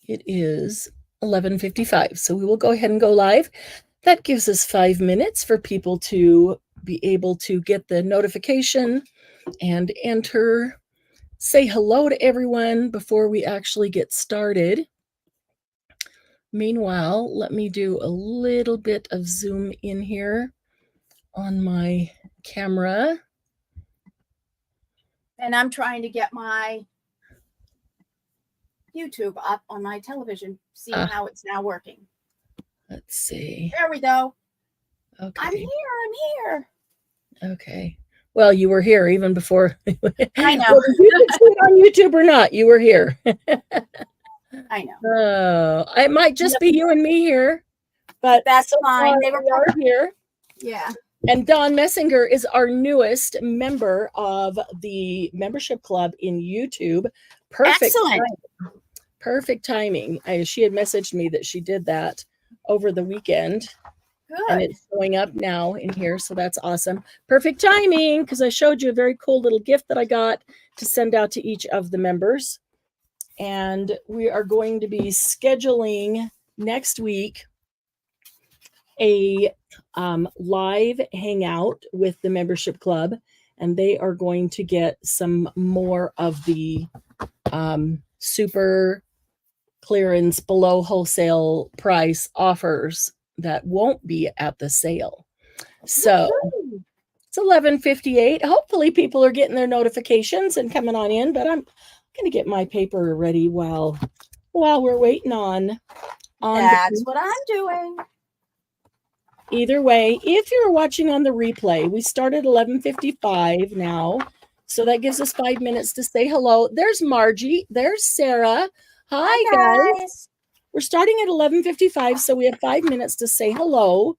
It is 11:55, so we will go ahead and go live. That gives us 5 minutes for people to be able to get the notification and enter, say hello to everyone before we actually get started. Meanwhile, let me do a little bit of zoom in here on my camera. And I'm trying to get my YouTube up on my television, see how it's now working. Let's see. There we go. Okay. I'm here. Okay. Well, you were here even before. I know. Well, you could see it on YouTube or not, you were here. I know. Oh, it might just be you and me here, but that's fine. They were here. Yeah. And Dawn Messinger is our newest member of the membership club in YouTube. Perfect. Excellent. Perfect timing. She had messaged me that she did that over the weekend. Good. And it's showing up now in here, so that's awesome. Perfect timing, because I showed you a very cool little gift that I got to send out to each of the members. And we are going to be scheduling next week a live hangout with the membership club, and they are going to get some more of the super clearance below wholesale price offers that won't be at the sale. So it's 11:58. Hopefully people are getting their notifications and coming on in, but I'm going to get my paper ready while we're waiting on that's what I'm doing. Either way, if you're watching on the replay, we started 11:55 now. So that gives us 5 minutes to say hello. There's Margie. There's Sarah. Hi guys. We're starting at 11:55, so we have 5 minutes to say hello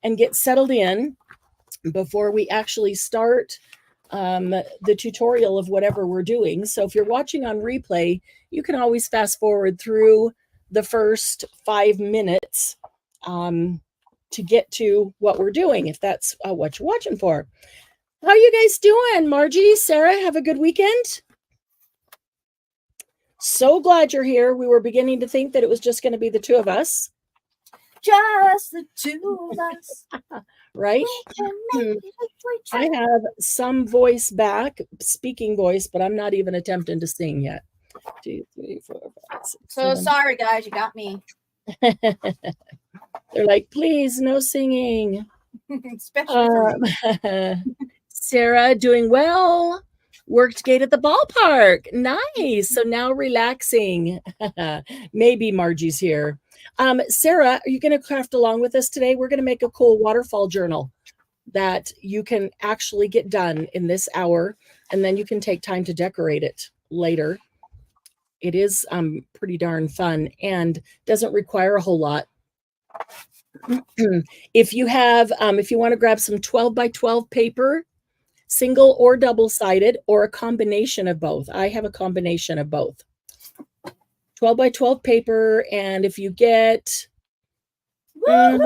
and get settled in before we actually start the tutorial of whatever we're doing. So if you're watching on replay, you can always fast forward through the first 5 minutes to get to what we're doing, if that's what you're watching for. How are you guys doing? Margie, Sarah, have a good weekend? So glad you're here. We were beginning to think that it was just going to be the two of us. Just the two of us. Right? I have some voice back, speaking voice, but I'm not even attempting to sing yet. 2, 3, 4, 5, 6, so 7. Sorry, guys, you got me. They're like, please, no singing. Sarah, doing well. Worked gate at the ballpark. Nice. So now relaxing. Maybe Margie's here. Sarah, are you going to craft along with us today? We're going to make a cool waterfall journal that you can actually get done in this hour, and then you can take time to decorate it later. It is pretty darn fun and doesn't require a whole lot. If you want to grab some 12 by 12 paper, single or double-sided, or a combination of both. I have a combination of both. 12 by 12 paper, and if you get, Yay,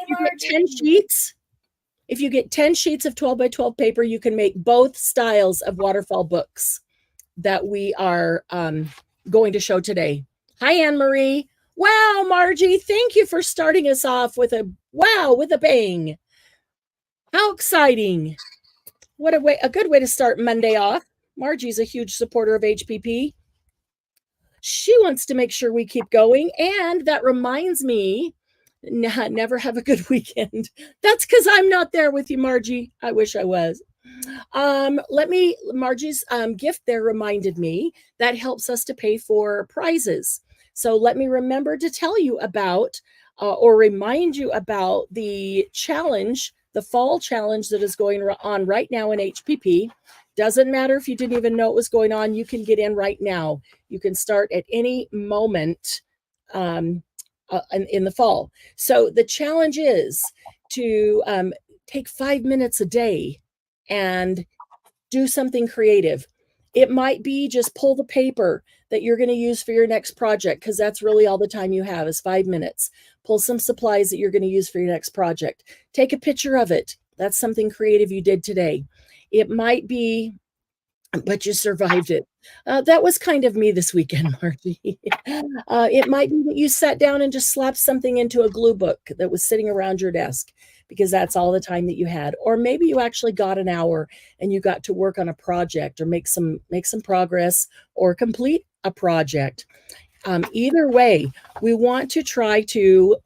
you get 10 sheets, if you get 10 sheets of 12 by 12 paper, you can make both styles of waterfall books that we are going to show today. Hi, Anne-Marie. Wow, Margie, thank you for starting us off with a bang. How exciting. What a good way to start Monday off. Margie's a huge supporter of HPP. She wants to make sure we keep going. And that reminds me, never have a good weekend. That's because I'm not there with you, Margie. I wish I was. Margie's gift there reminded me that helps us to pay for prizes. So let me remember to tell you about or remind you about the challenge, the fall challenge that is going on right now in HPP. Doesn't matter if you didn't even know it was going on, you can get in right now. You can start at any moment in the fall. So the challenge is to take 5 minutes a day and do something creative. It might be just pull the paper that you're going to use for your next project, because that's really all the time you have is 5 minutes. Pull some supplies that you're going to use for your next project. Take a picture of it. That's something creative you did today. It might be but you survived it. That was kind of me this weekend, Margie. It might be that you sat down and just slapped something into a glue book that was sitting around your desk because that's all the time that you had. Or maybe you actually got an hour and you got to work on a project or make some progress or complete a project. Either way, we want to try to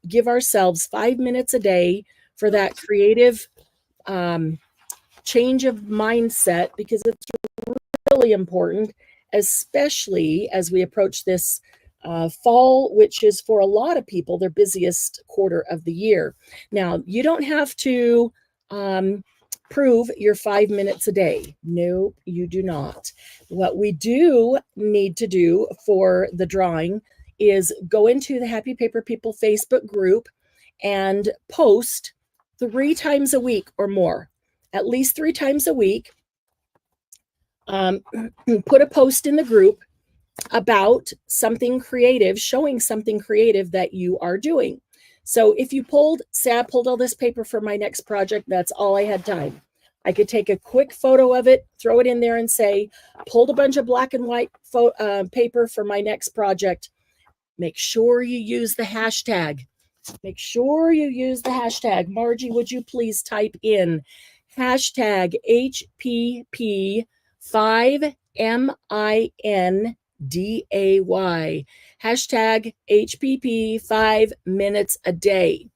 give ourselves 5 minutes a day for that creative change of mindset, because it's really important, especially as we approach this fall, which is for a lot of people their busiest quarter of the year. Now, you don't have to prove your 5 minutes a day. Nope, you do not. What we do need to do for the drawing is go into the Happy Paper People Facebook group and post 3 times a week or more, at least 3 times a week. Put a post in the group about something creative, showing something creative that you are doing. So if you say I pulled all this paper for my next project, that's all I had time. I could take a quick photo of it, throw it in there and say, pulled a bunch of black and white paper for my next project. Make sure you use the hashtag. Make sure you use the hashtag. Margie, would you please type in hashtag HPP5MINDAY. Hashtag HPP 5 minutes a day.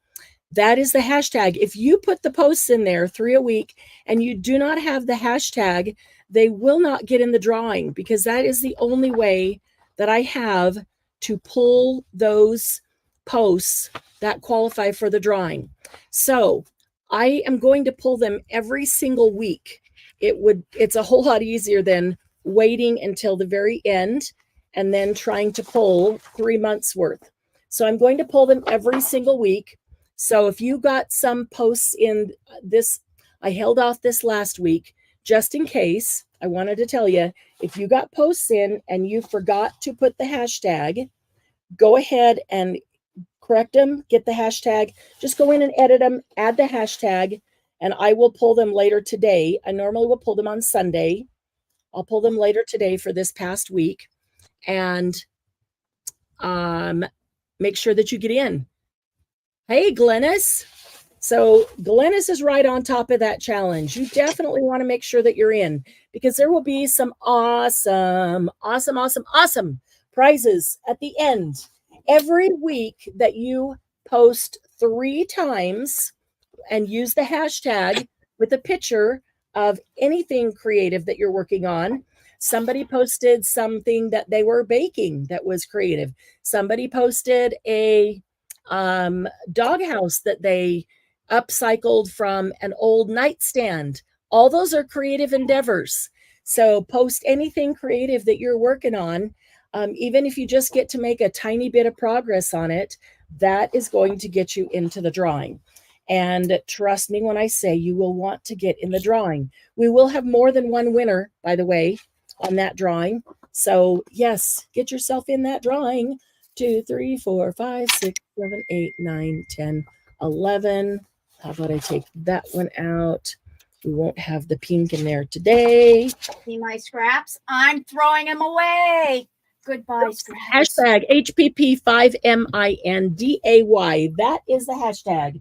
That is the hashtag. If you put the posts in there 3 a week and you do not have the hashtag, they will not get in the drawing, because that is the only way that I have to pull those posts that qualify for the drawing. So I am going to pull them every single week. It's a whole lot easier than waiting until the very end and then trying to pull 3 months worth. So I'm going to pull them every single week. So if you got some posts in this, I held off this last week just in case. I wanted to tell you, if you got posts in and you forgot to put the hashtag, go ahead and correct them, get the hashtag, just go in and edit them, add the hashtag, and I will pull them later today. I normally will pull them on Sunday. I'll pull them later today for this past week, and make sure that you get in. Hey, Glennis. So Glennis is right on top of that challenge. You definitely want to make sure that you're in, because there will be some awesome prizes at the end. Every week that you post 3 times and use the hashtag with a picture of anything creative that you're working on. Somebody posted something that they were baking that was creative. Somebody posted a doghouse that they upcycled from an old nightstand. All those are creative endeavors. So post anything creative that you're working on. Even if you just get to make a tiny bit of progress on it, that is going to get you into the drawing. And trust me when I say you will want to get in the drawing. We will have more than one winner, by the way, on that drawing. So yes, get yourself in that drawing. 2, 3, 4, 5, 6, 7, 8, 9, 10, 11. How about I take that one out? We won't have the pink in there today. See my scraps? I'm throwing them away. Goodbye, scraps. Hashtag HPP5MINDAY. That is the hashtag.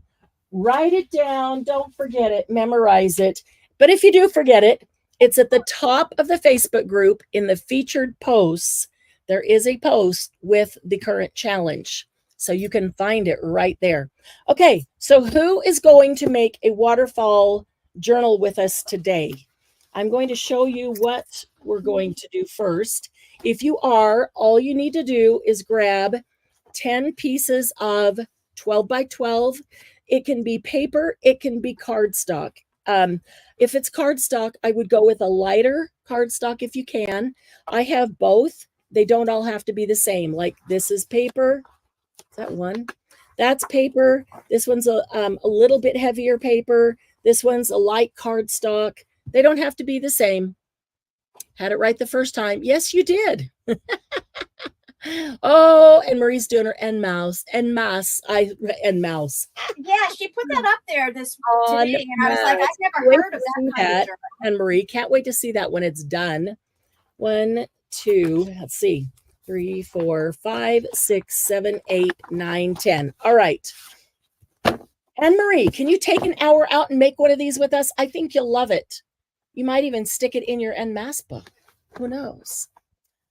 Write it down. Don't forget it. Memorize it. But if you do forget it, it's at the top of the Facebook group in the featured posts. There is a post with the current challenge, so you can find it right there. Okay, so who is going to make a waterfall journal with us today? I'm going to show you what we're going to do first. If you are, all you need to do is grab 10 pieces of 12 by 12. It can be paper, it can be cardstock. If it's cardstock, I would go with a lighter cardstock if you can. I have both. They don't all have to be the same. Like this is paper. Is that one? That's paper. This one's a little bit heavier paper. This one's a light cardstock. They don't have to be the same. Had it right the first time. Yes, you did. Oh, and Marie's doing her and mouse. And mouse. And mouse. Yeah, she put that up there this On today, and I was like, mouse. I've never Wait heard to of see that kind of that. journal. And Marie, can't wait to see that when it's done. 1, 2, let's see. 3, 4, 5, 6, 7, 8, 9, 10. All right. Anne Marie, can you take an hour out and make one of these with us? I think you'll love it. You might even stick it in your NMAS book. Who knows?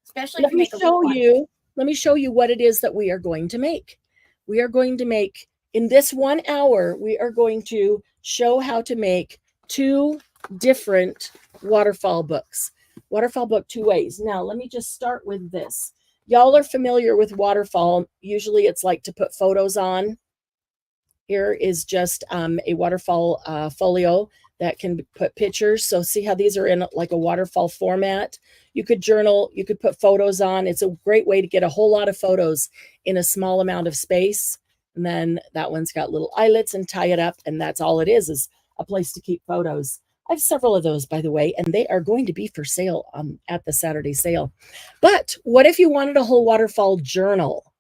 Especially if you make a little one. Let me show you what it is that we are going to make. We are going to make, in this 1 hour, we are going to show how to make 2 different waterfall books. Waterfall book 2 ways. Now, let me just start with this. Y'all are familiar with waterfall. Usually it's like to put photos on. Here is just a waterfall folio that can put pictures. So see how these are in like a waterfall format. You could journal, you could put photos on. It's a great way to get a whole lot of photos in a small amount of space. And then that one's got little eyelets and tie it up. And that's all it is a place to keep photos. I have several of those, by the way, and they are going to be for sale at the Saturday sale. But what if you wanted a whole waterfall journal?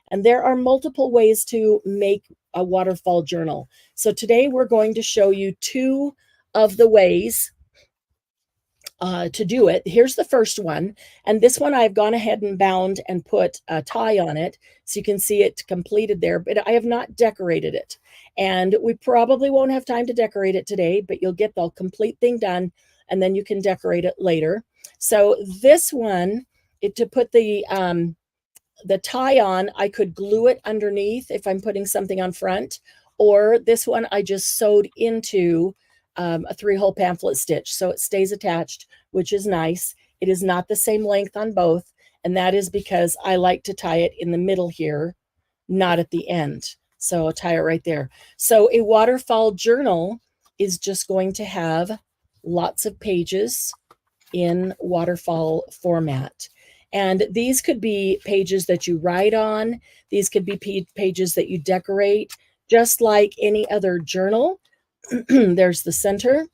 And there are multiple ways to make a waterfall journal. So today we're going to show you 2 of the ways to do it. Here's the first one. And this one I've gone ahead and bound and put a tie on it so you can see it completed there, but I have not decorated it. And we probably won't have time to decorate it today, but you'll get the complete thing done and then you can decorate it later. So this one, to put the tie on, I could glue it underneath if I'm putting something on front, or this one I just sewed into a 3-hole pamphlet stitch. So it stays attached, which is nice. It is not the same length on both. And that is because I like to tie it in the middle here, not at the end. So I'll tie it right there. So a waterfall journal is just going to have lots of pages in waterfall format. And these could be pages that you write on. These could be pages that you decorate, just like any other journal. There's the center.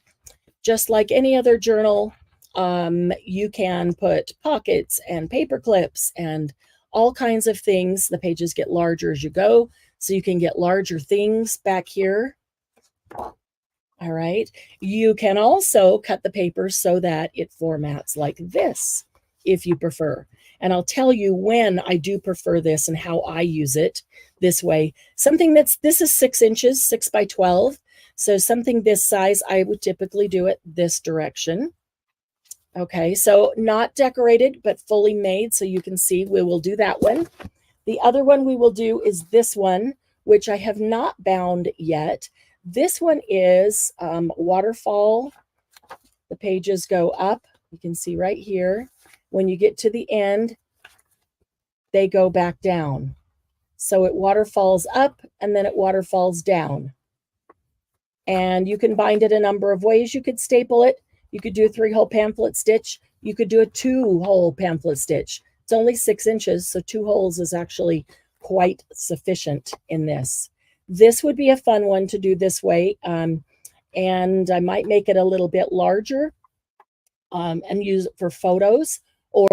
Just like any other journal, you can put pockets and paper clips and all kinds of things. The pages get larger as you go, so you can get larger things back here. All right. You can also cut the paper so that it formats like this, if you prefer. And I'll tell you when I do prefer this and how I use it this way. This is 6 inches, 6 by 12. So something this size, I would typically do it this direction. Okay, so not decorated, but fully made. So you can see we will do that one. The other one we will do is this one, which I have not bound yet. This one is waterfall. The pages go up. You can see right here. When you get to the end, they go back down. So it waterfalls up and then it waterfalls down. And you can bind it a number of ways. You could staple it. You could do a 3-hole pamphlet stitch. You could do a 2-hole pamphlet stitch. It's only 6 inches, so 2 holes is actually quite sufficient in this. This would be a fun one to do this way. And I might make it a little bit larger and use it for photos, or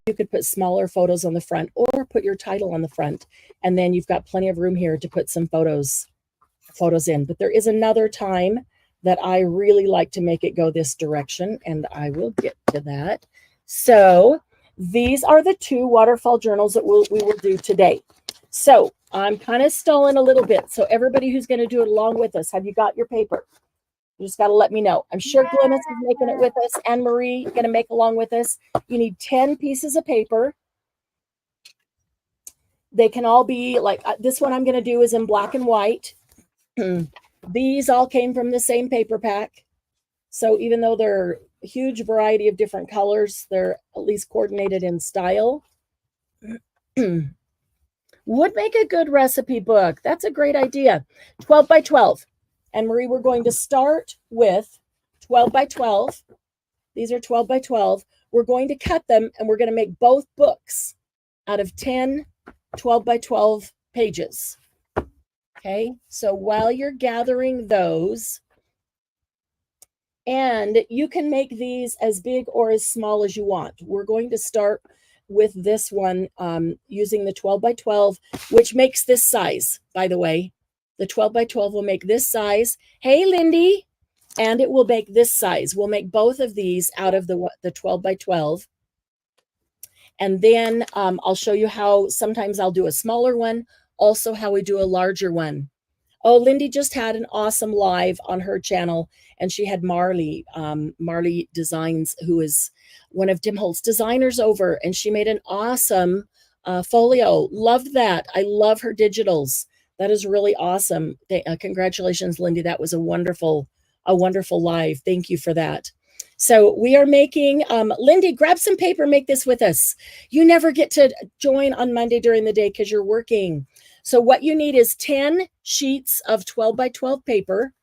you could put smaller photos on the front or put your title on the front. And then you've got plenty of room here to put some photos in. But there is another time that I really like to make it go this direction, and I will get to that. So these are the 2 waterfall journals that we will do today. So I'm kind of stalling a little bit. So everybody who's going to do it along with us, have you got your paper? You just got to let me know. I'm sure Glennis is making it with us. Anne Marie going to make along with us. You need 10 pieces of paper. They can all be like this one I'm going to do is in black and white. These all came from the same paper pack. So even though they're a huge variety of different colors, they're at least coordinated in style. Would make a good recipe book. That's a great idea. 12 by 12. And Marie, we're going to start with 12 by 12. These are 12 by 12. We're going to cut them and we're going to make both books out of 10 12 by 12 pages. Okay, so while you're gathering those, and you can make these as big or as small as you want. We're going to start with this one using the 12 by 12, which makes this size, by the way. The 12 by 12 will make this size. Hey, Lindy. And it will make this size. We'll make both of these out of the 12 by 12. And then I'll show you how sometimes I'll do a smaller one, also how we do a larger one. Oh, Lindy just had an awesome live on her channel, and she had Marley Designs, who is one of Tim Holt's designers, over, and she made an awesome folio. Loved that. I love her digitals. That is really awesome. Congratulations, Lindy. That was a wonderful live. Thank you for that. So we are making, Lindy, grab some paper, make this with us. You never get to join on Monday during the day because you're working. So what you need is 10 sheets of 12 by 12 paper.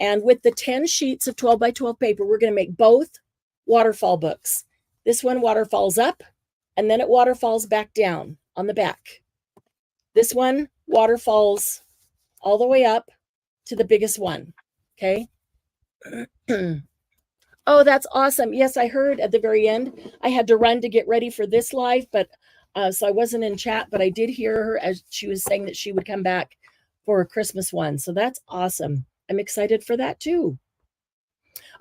And with the 10 sheets of 12 by 12 paper, we're going to make both waterfall books. This one waterfalls up, and then it waterfalls back down on the back. This one waterfalls all the way up to the biggest one. Okay. Oh, that's awesome. Yes, I heard at the very end. I had to run to get ready for this live, but so I wasn't in chat, but I did hear her as she was saying that she would come back for a Christmas one. So that's awesome. I'm excited for that too.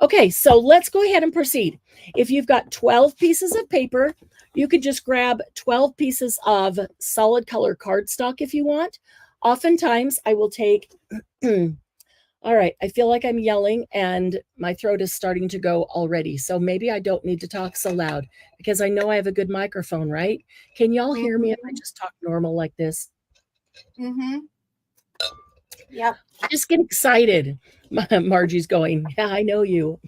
Okay, so let's go ahead and proceed. If you've got 12 pieces of paper, you could just grab 12 pieces of solid color cardstock if you want. Oftentimes I will take all right, I feel like I'm yelling and my throat is starting to go already. So maybe I don't need to talk so loud because I know I have a good microphone, right? Can y'all hear me if I just talk normal like this? Mm-hmm. Yep. I just get excited. Margie's going, yeah, I know you.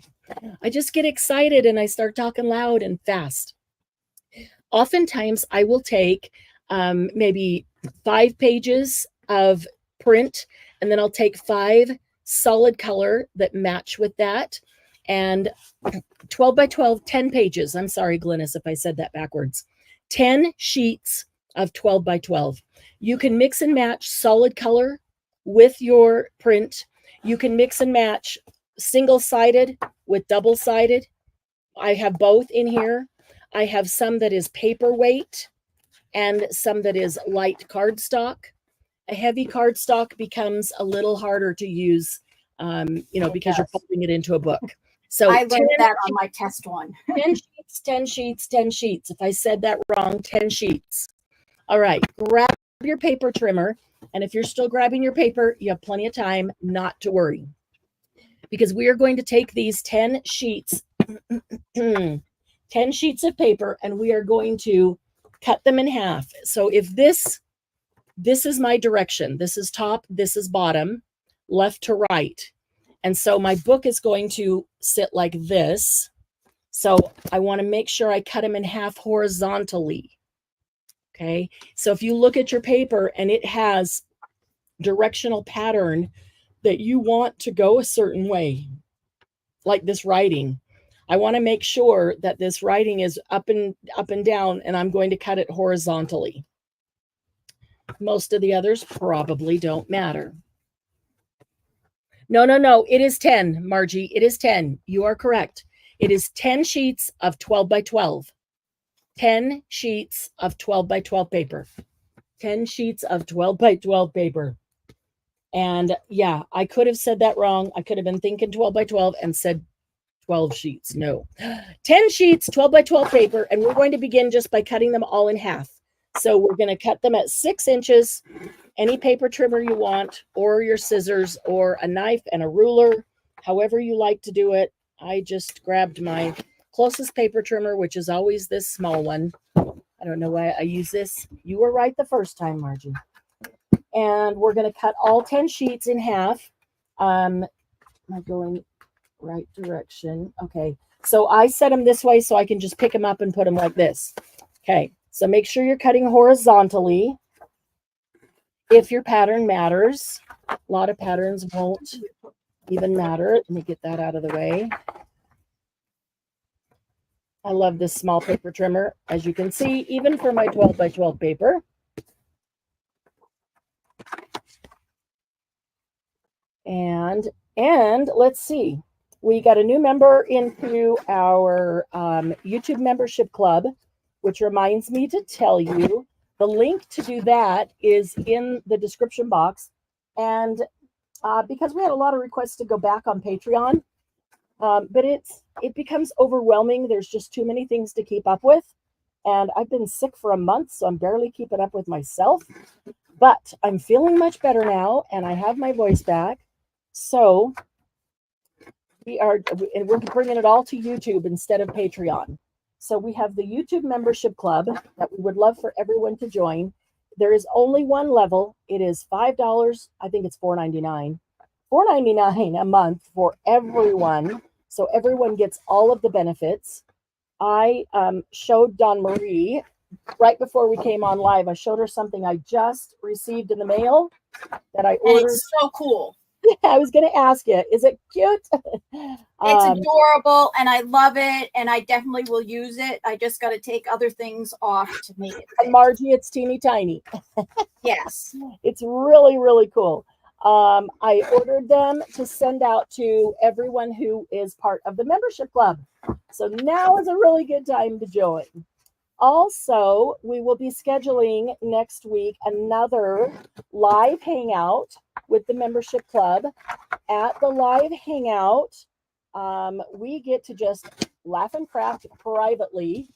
I just get excited and I start talking loud and fast. Oftentimes I will take maybe 5 pages of print, and then I'll take 5 solid color that match with that, and 12 by 12, 10 pages. I'm sorry, Glynis, if I said that backwards. 10 sheets of 12 by 12. You can mix and match solid color with your print. You can mix and match single-sided with double-sided. I have both in here. I have some that is paperweight and some that is light cardstock. A heavy cardstock becomes a little harder to use, because you're putting it into a book. So I learned that on my test one. 10 sheets, 10 sheets, 10 sheets. If I said that wrong, 10 sheets. All right, grab your paper trimmer. And if you're still grabbing your paper, you have plenty of time, not to worry. Because we are going to take these 10 sheets, 10 sheets of paper, and we are going to cut them in half. So if this is my direction. This is top, this is bottom, left to right. And so my book is going to sit like this. So I want to make sure I cut them in half horizontally. Okay. So if you look at your paper and it has directional pattern that you want to go a certain way, like this writing, I want to make sure that this writing is up and down, and I'm going to cut it horizontally. Most of the others probably don't matter. No. It is 10, Margie. It is 10. You are correct. It is 10 sheets of 12 by 12. 10 sheets of 12 by 12 paper. 10 sheets of 12 by 12 paper. And yeah, I could have said that wrong. I could have been thinking 12 by 12 and said 12 sheets. No. 10 sheets, 12 by 12 paper. And we're going to begin just by cutting them all in half. So we're going to cut them at 6 inches, any paper trimmer you want, or your scissors, or a knife and a ruler, however you like to do it. I just grabbed my closest paper trimmer, which is always this small one. I don't know why I use this. You were right the first time, Margie. And we're going to cut all 10 sheets in half. Am I going right direction? Okay. So I set them this way so I can just pick them up and put them like this. Okay. So make sure you're cutting horizontally if your pattern matters. A lot of patterns won't even matter. Let me get that out of the way. I love this small paper trimmer, as you can see, even for my 12 by 12 paper. And let's see. We got a new member into our YouTube membership club. which reminds me to tell you the link to do that is in the description box. And because we had a lot of requests to go back on Patreon, but it becomes overwhelming. There's just too many things to keep up with. And I've been sick for a month, so I'm barely keeping up with myself. But I'm feeling much better now, and I have my voice back. So we're bringing it all to YouTube instead of Patreon. So we have the YouTube membership club that we would love for everyone to join. There is only one level. It is $5. I think it's $4.99. $4.99 a month for everyone. So everyone gets all of the benefits. I showed Dawn Marie right before we came on live. I showed her something I just received in the mail that I ordered. And it's so cool. Yeah, I was going to ask you, is it cute? It's adorable, and I love it, and I definitely will use it. I just got to take other things off to make it. And Margie, it's teeny tiny. Yes. It's really, really cool. I ordered them to send out to everyone who is part of the membership club. So now is a really good time to join. Also, we will be scheduling next week another live hangout with the membership club. At the live hangout, we get to just laugh and craft privately,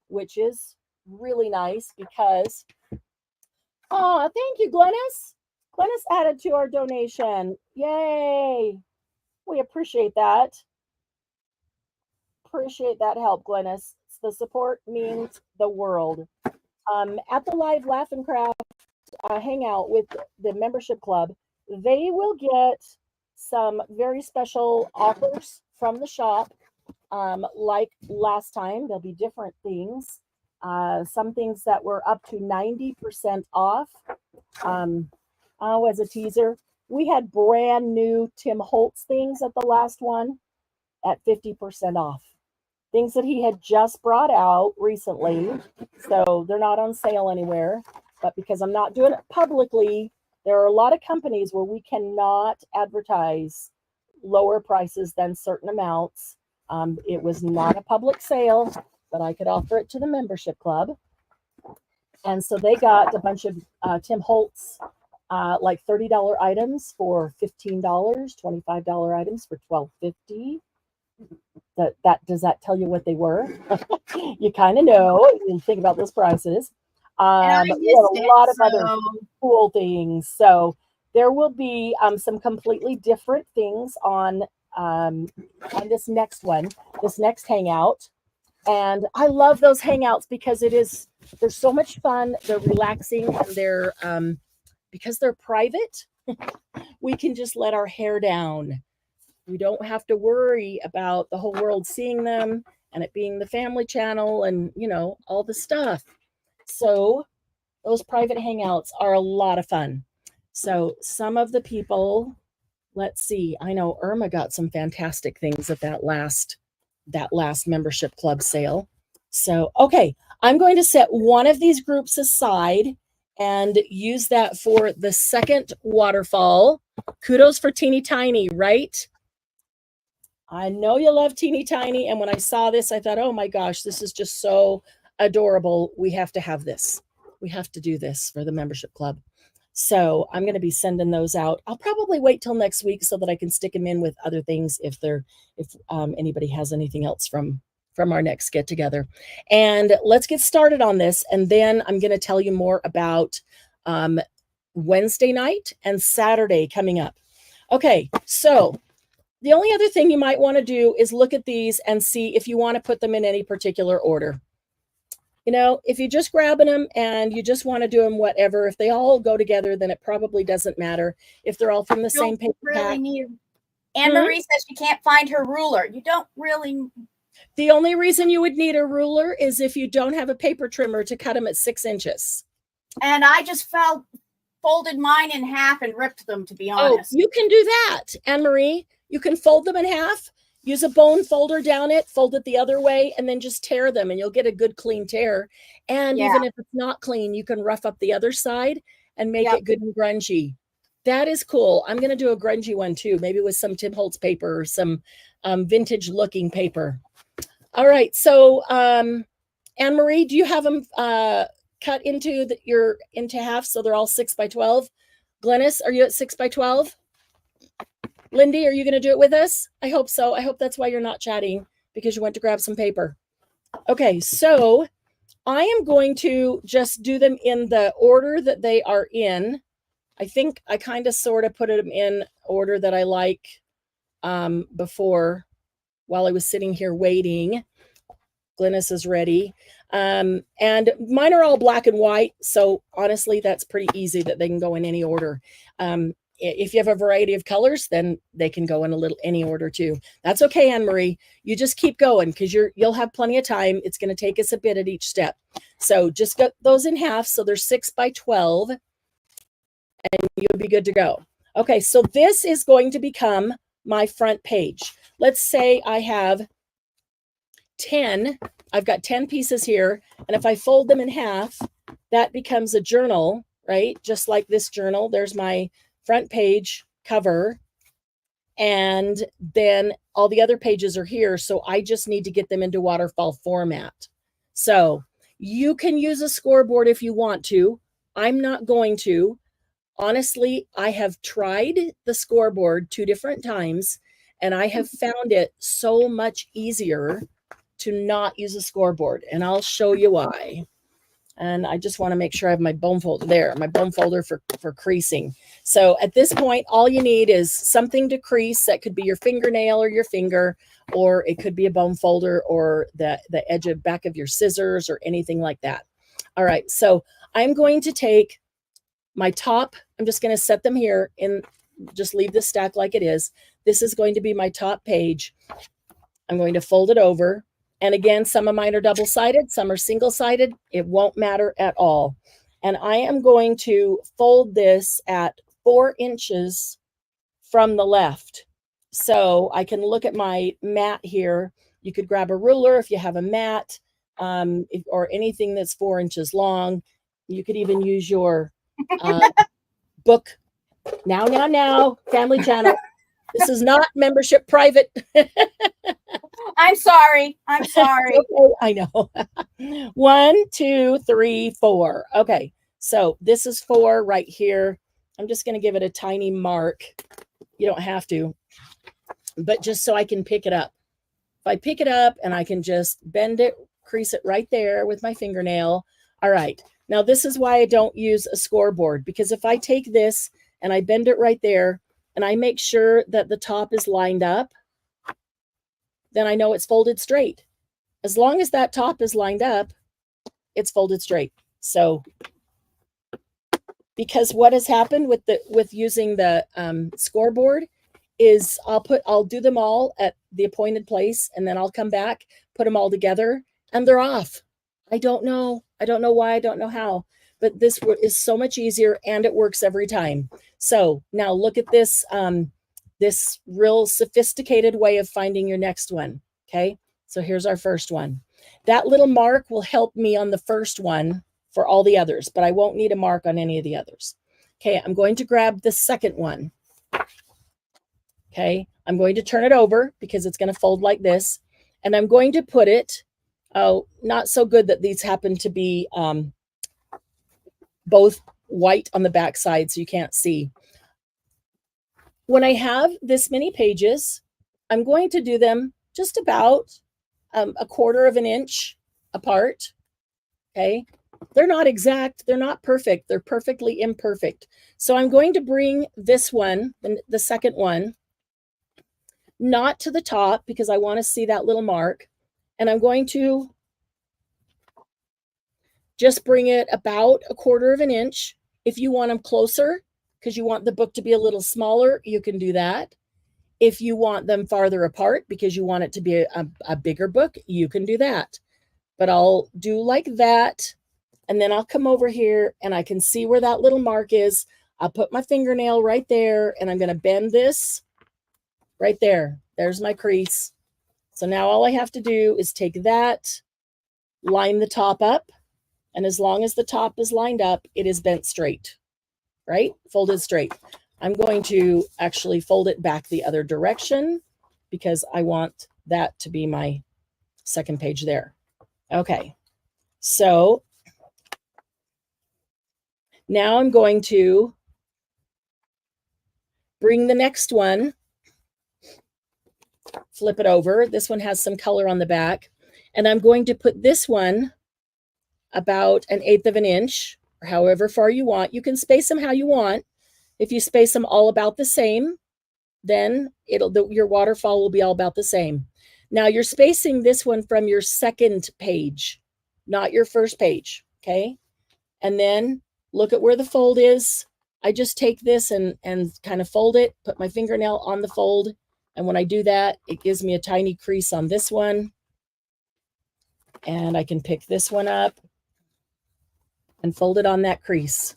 which is really nice because, oh, thank you, Glennis. Glennis added to our donation. Yay. We appreciate that. Appreciate that help, Glennis. The support means the world. At the live Laugh and Craft hangout with the membership club, they will get some very special offers from the shop. Like last time, there'll be different things. Some things that were up to 90% off. As a teaser, we had brand new Tim Holtz things at the last one at 50% off. Things that he had just brought out recently. So they're not on sale anywhere. But because I'm not doing it publicly, there are a lot of companies where we cannot advertise lower prices than certain amounts. It was not a public sale, but I could offer it to the membership club. And so they got a bunch of Tim Holtz, like $30 items for $15, $25 items for $12.50. Does that tell you what they were? You kind of know. You think about those prices. We have a lot of other cool things. So there will be some completely different things on this next one, this next hangout. And I love those hangouts because they're so much fun. They're relaxing, and they're because they're private. We can just let our hair down. We don't have to worry about the whole world seeing them and it being the family channel and, all the stuff. So those private hangouts are a lot of fun. So some of the people, let's see, I know Irma got some fantastic things at that last membership club sale. So, okay, I'm going to set one of these groups aside and use that for the second waterfall. Kudos for Teeny Tiny, right? I know you love Teeny Tiny. And when I saw this, I thought, oh my gosh, this is just so adorable. We have to have this. We have to do this for the membership club. So I'm going to be sending those out. I'll probably wait till next week so that I can stick them in with other things if anybody has anything else from our next get together. And let's get started on this. And then I'm going to tell you more about Wednesday night and Saturday coming up. Okay, so the only other thing you might want to do is look at these and see if you want to put them in any particular order. If you're just grabbing them and you just want to do them whatever, if they all go together, then it probably doesn't matter if they're all from the same paper pack. Anne Marie says she can't find her ruler. You don't really. The only reason you would need a ruler is if you don't have a paper trimmer to cut them at 6 inches. And I just folded mine in half and ripped them, to be honest. Oh, you can do that, Anne Marie. You can fold them in half, use a bone folder down it, fold it the other way, and then just tear them, and you'll get a good clean tear. And even if it's not clean, you can rough up the other side and make it good and grungy. That is cool. I'm going to do a grungy one too, maybe with some Tim Holtz paper or some vintage looking paper. All right. So Anne Marie, do you have them cut into into half so they're all 6 by 12? Glennis, are you at 6 by 12? Lindy, are you going to do it with us? I hope so. I hope that's why you're not chatting, because you went to grab some paper. Okay, so I am going to just do them in the order that they are in. I think I kind of sort of put them in order that I like before, while I was sitting here waiting. Glennis is ready. And mine are all black and white. So honestly, that's pretty easy that they can go in any order. If you have a variety of colors, then they can go in any order too. That's okay, Anne Marie. You just keep going, because you'll have plenty of time. It's going to take us a bit at each step. So just cut those in half so they're 6 by 12, and you'll be good to go. Okay, so this is going to become my front page. Let's say I have 10. I've got 10 pieces here, and if I fold them in half, that becomes a journal, right? Just like this journal. There's my front page cover, and then all the other pages are here, so I just need to get them into waterfall format. So you can use a scoreboard if you want to. I'm not going to. Honestly, I have tried the scoreboard 2 different times, and I have found it so much easier to not use a scoreboard, and I'll show you why. And I just want to make sure I have my bone folder there, my bone folder for creasing. So at this point, all you need is something to crease. That could be your fingernail or your finger, or it could be a bone folder, or the edge of back of your scissors, or anything like that. All right, so I'm going to take my top. I'm just going to set them here and just leave this stack like it is. This is going to be my top page. I'm going to fold it over. And again, some of mine are double-sided, some are single-sided. It won't matter at all. And I am going to fold this at 4 inches from the left. So I can look at my mat here. You could grab a ruler if you have a mat, or anything that's 4 inches long. You could even use your book. Now, Family Channel. This is not membership private. I'm sorry. Okay, I know. 1, 2, 3, 4. Okay, so this is 4 right here. I'm just going to give it a tiny mark. You don't have to, but just so I can pick it up. If I pick it up and I can just bend it, crease it right there with my fingernail. All right. Now this is why I don't use a scoreboard, because if I take this and I bend it right there and I make sure that the top is lined up, then I know it's folded straight. As long as that top is lined up, it's folded straight. So, because what has happened with using the scoreboard is I'll do them all at the appointed place, and then I'll come back, put them all together, and they're off. I don't know why, I don't know how, but this is so much easier, and it works every time. So now look at this. This real sophisticated way of finding your next one. Okay, so here's our first one. That little mark will help me on the first one for all the others, but I won't need a mark on any of the others. Okay, I'm going to grab the second one. Okay, I'm going to turn it over because it's going to fold like this, and I'm going to put it, oh, not so good that these happen to be both white on the back side so you can't see. When I have this many pages, I'm going to do them just about 1/4 of an inch apart. Okay, they're not exact, they're not perfect, they're perfectly imperfect. So I'm going to bring this one, the second one, not to the top because I want to see that little mark, and I'm going to just bring it about 1/4 of an inch. If you want them closer, because you want the book to be a little smaller, you can do that. If you want them farther apart because you want it to be a bigger book, you can do that. But I'll do like that, and then I'll come over here and I can see where that little mark is. I'll put my fingernail right there, and I'm going to bend this right there. There's my crease. So now all I have to do is take that, line the top up, and as long as the top is lined up, it is bent straight. Right? Folded straight. I'm going to actually fold it back the other direction because I want that to be my second page there. Okay. So now I'm going to bring the next one, flip it over. This one has some color on the back. And I'm going to put this one about 1/8 of an inch, or however far you want. You can space them how you want. If you space them all about the same, then your waterfall will be all about the same. Now you're spacing this one from your second page, not your first page, okay? And then look at where the fold is. I just take this and kind of fold it, put my fingernail on the fold. And when I do that, it gives me a tiny crease on this one. And I can pick this one up and fold it on that crease.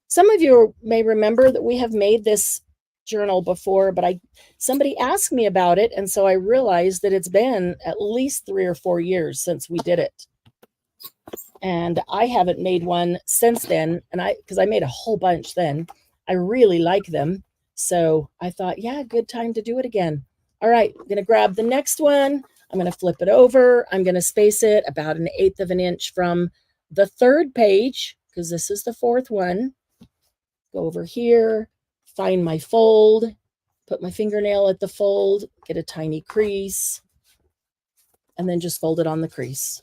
Some of you may remember that we have made this journal before, but somebody asked me about it, and so I realized that it's been at least 3 or 4 years since we did it. And I haven't made one since then, and because I made a whole bunch then. I really like them. So I thought, yeah, good time to do it again. All right, I'm going to grab the next one. I'm going to flip it over. I'm going to space it about 1/8 of an inch from the third page, because this is the fourth one. Go over here, find my fold, put my fingernail at the fold, get a tiny crease, and then just fold it on the crease.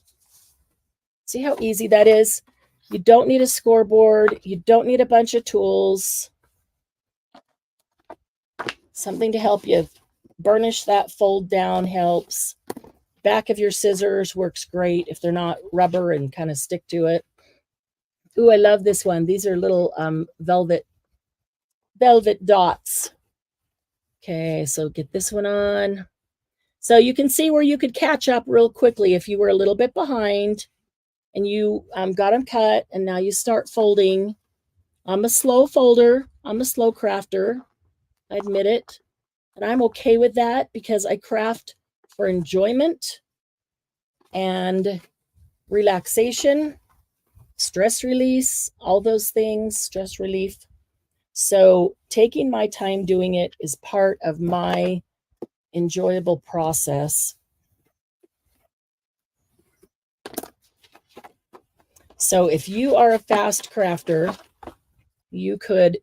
See how easy that is? You don't need a scoreboard. You don't need a bunch of tools. Something to help you burnish that fold down helps. Back of your scissors works great if they're not rubber and kind of stick to it. Ooh, I love this one. These are little velvet dots. Okay, so get this one on. So you can see where you could catch up real quickly if you were a little bit behind and you got them cut, and now you start folding. I'm a slow folder. I'm a slow crafter. I admit it. And I'm okay with that because I craft for enjoyment and relaxation, stress release, all those things, stress relief. So taking my time doing it is part of my enjoyable process. So if you are a fast crafter, you could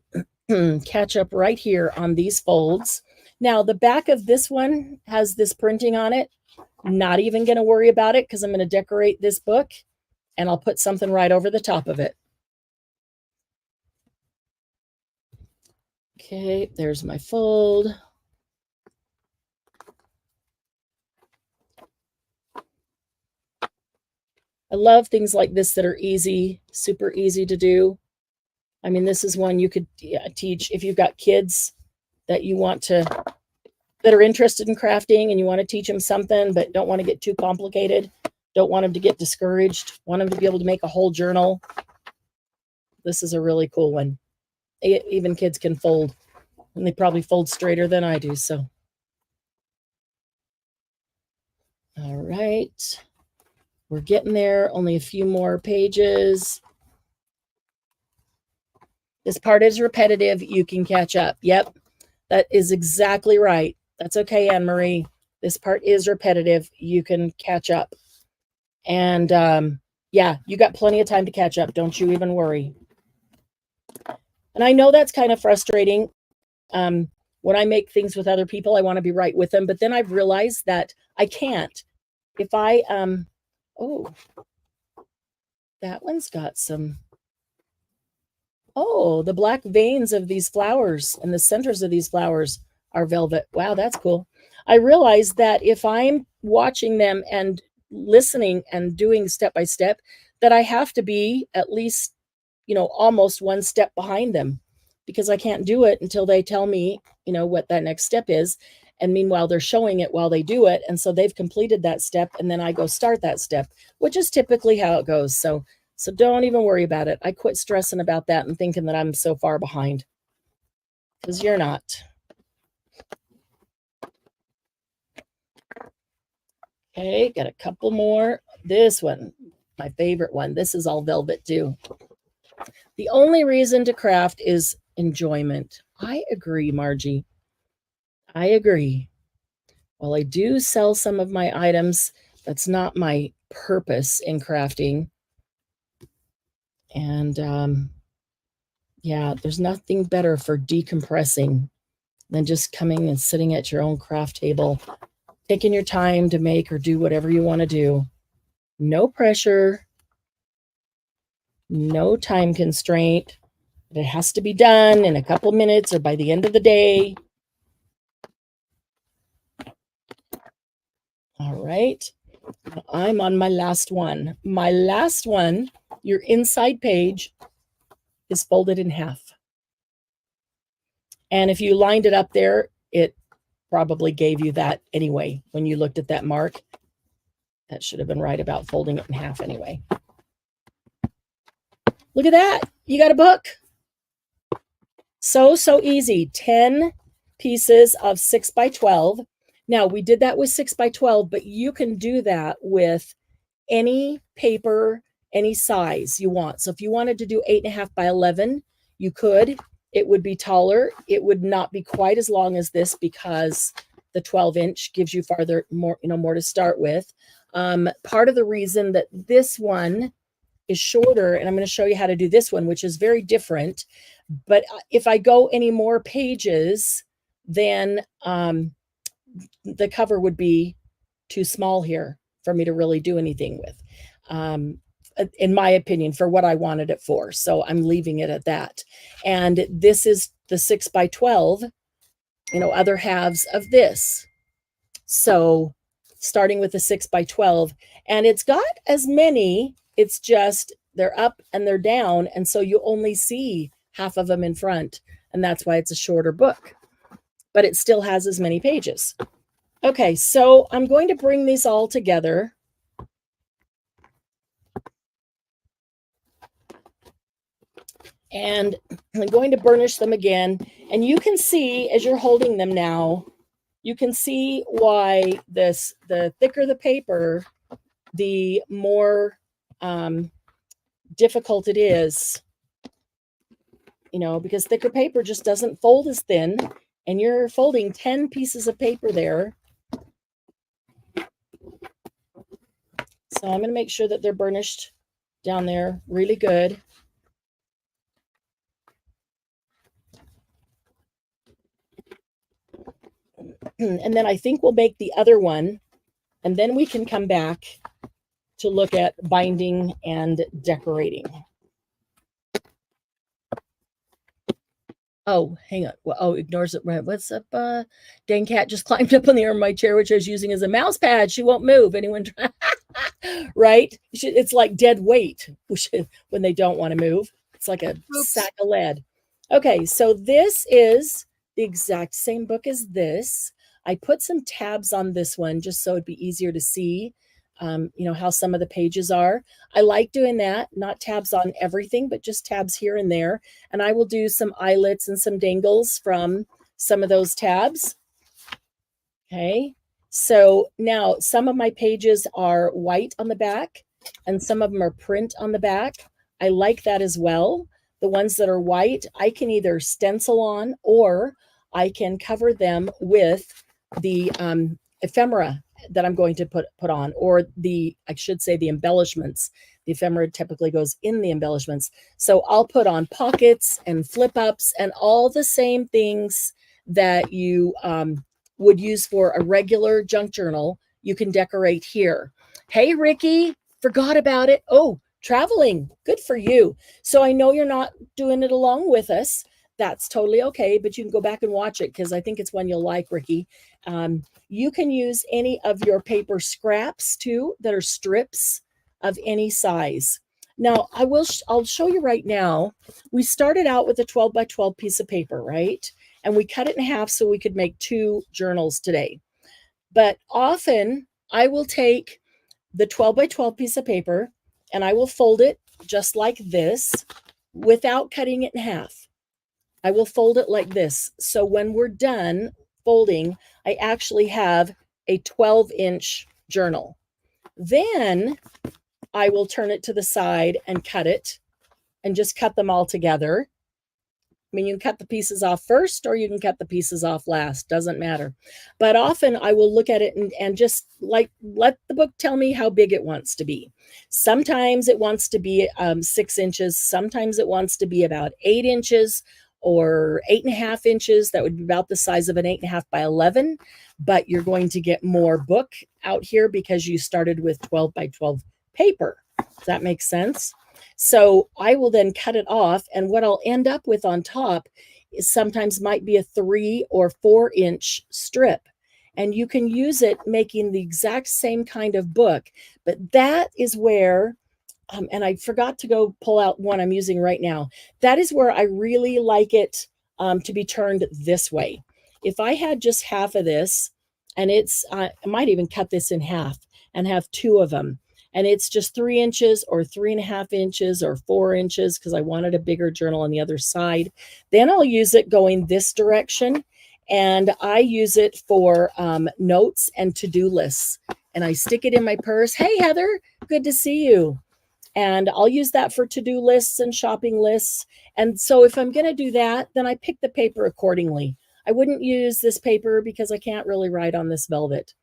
catch up right here on these folds. Now, the back of this one has this printing on it. Not even going to worry about it because I'm going to decorate this book and I'll put something right over the top of it. Okay, there's my fold. I love things like this that are easy, super easy to do. I mean, this is one you could teach if you've got kids that that are interested in crafting and you want to teach them something, but don't want to get too complicated. Don't want them to get discouraged. Want them to be able to make a whole journal. This is a really cool one. Even kids can fold, and they probably fold straighter than I do. So, all right. We're getting there. Only a few more pages. This part is repetitive. You can catch up. Yep, that is exactly right. That's okay, Anne-Marie. This part is repetitive. You can catch up. And yeah, you got plenty of time to catch up. Don't you even worry. And I know that's kind of frustrating. When I make things with other people, I want to be right with them. But then I've realized that I can't. If I, oh, that one's got some, oh, the black veins of these flowers and the centers of these flowers are velvet. Wow, that's cool. I realized that if I'm watching them and listening and doing step by step, that I have to be at least, almost one step behind them, because I can't do it until they tell me, what that next step is. And meanwhile, they're showing it while they do it. And so they've completed that step, and then I go start that step, which is typically how it goes. So don't even worry about it. I quit stressing about that and thinking that I'm so far behind, because you're not. Okay, got a couple more. This one, my favorite one. This is all velvet too. The only reason to craft is enjoyment. I agree, Margie. I agree. Well, I do sell some of my items That's not my purpose in crafting. And yeah, there's nothing better for decompressing than just coming and sitting at your own craft table, taking your time to make or do whatever you want to do. No pressure, no time constraint. It has to be done in a couple minutes or by the end of the day. All right. I'm on my last one. My last one, your inside page is folded in half. And if you lined it up there, it probably gave you that anyway. When you looked at that mark, that should have been right about folding it in half anyway. Look at that. You got a book. So easy. 10 pieces of 6 by 12. Now, we did that with 6 by 12, but you can do that with any paper, any size you want. So if you wanted to do 8.5 by 11, you could. It would be taller. It would not be quite as long as this because the 12-inch gives you more to start with. Part of the reason that this one is shorter, and I'm going to show you how to do this one, which is very different. But if I go any more pages, then the cover would be too small here for me to really do anything with, in my opinion, for what I wanted it for. So I'm leaving it at that. And this is the 6 by 12, other halves of this. So starting with the 6 by 12, and it's got as many, it's just they're up and they're down. And so you only see half of them in front. And that's why it's a shorter book, but it still has as many pages. Okay, so I'm going to bring these all together. And I'm going to burnish them again. And you can see, as you're holding them now, you can see why the thicker the paper, the more difficult it is, because thicker paper just doesn't fold as thin. And you're folding 10 pieces of paper there. So I'm going to make sure that they're burnished down there really good. And then I think we'll make the other one, and then we can come back to look at binding and decorating. Oh, hang on. Well, ignores it. What's up? Dang cat just climbed up on the arm of my chair, which I was using as a mouse pad. She won't move. Anyone try? Right? It's like dead weight when they don't want to move. It's like a sack of lead. Okay, so this is the exact same book as this. I put some tabs on this one just so it'd be easier to see, how some of the pages are. I like doing that, not tabs on everything, but just tabs here and there. And I will do some eyelets and some dangles from some of those tabs. Okay, so now some of my pages are white on the back and some of them are print on the back. I like that as well. The ones that are white, I can either stencil on or I can cover them with the ephemera that I'm going to put on, or I should say the embellishments. The ephemera typically goes in the embellishments. So I'll put on pockets and flip ups and all the same things that you would use for a regular junk journal. You can decorate here. Hey, Ricky, forgot about it. Oh, traveling. Good for you. So I know you're not doing it along with us. That's totally okay, but you can go back and watch it because I think it's one you'll like, Ricky. You can use any of your paper scraps too that are strips of any size. Now, I'll show you right now. We started out with a 12 by 12 piece of paper, right? And we cut it in half so we could make 2 journals today. But often I will take the 12 by 12 piece of paper and I will fold it just like this without cutting it in half. I will fold it like this. So when we're done folding, I actually have a 12-inch journal. Then I will turn it to the side and cut it and just cut them all together. I mean, you can cut the pieces off first or you can cut the pieces off last, doesn't matter. But often I will look at it and just like let the book tell me how big it wants to be. Sometimes it wants to be 6 inches. Sometimes it wants to be about 8 inches or 8.5 inches. That would be about the size of an 8.5 by 11. But you're going to get more book out here because you started with 12 by 12 paper. Does that make sense? So I will then cut it off, and what I'll end up with on top is sometimes might be a 3 or 4 inch strip, and you can use it making the exact same kind of book. But that is where, and I forgot to go pull out one I'm using right now. That is where I really like it to be turned this way. If I had just half of this, and it's, I might even cut this in half and have 2 of them. And it's just 3 inches or 3.5 inches or 4 inches because I wanted a bigger journal on the other side. Then I'll use it going this direction. And I use it for notes and to-do lists. And I stick it in my purse. Hey, Heather, good to see you. And I'll use that for to-do lists and shopping lists. And so if I'm going to do that, then I pick the paper accordingly. I wouldn't use this paper because I can't really write on this velvet.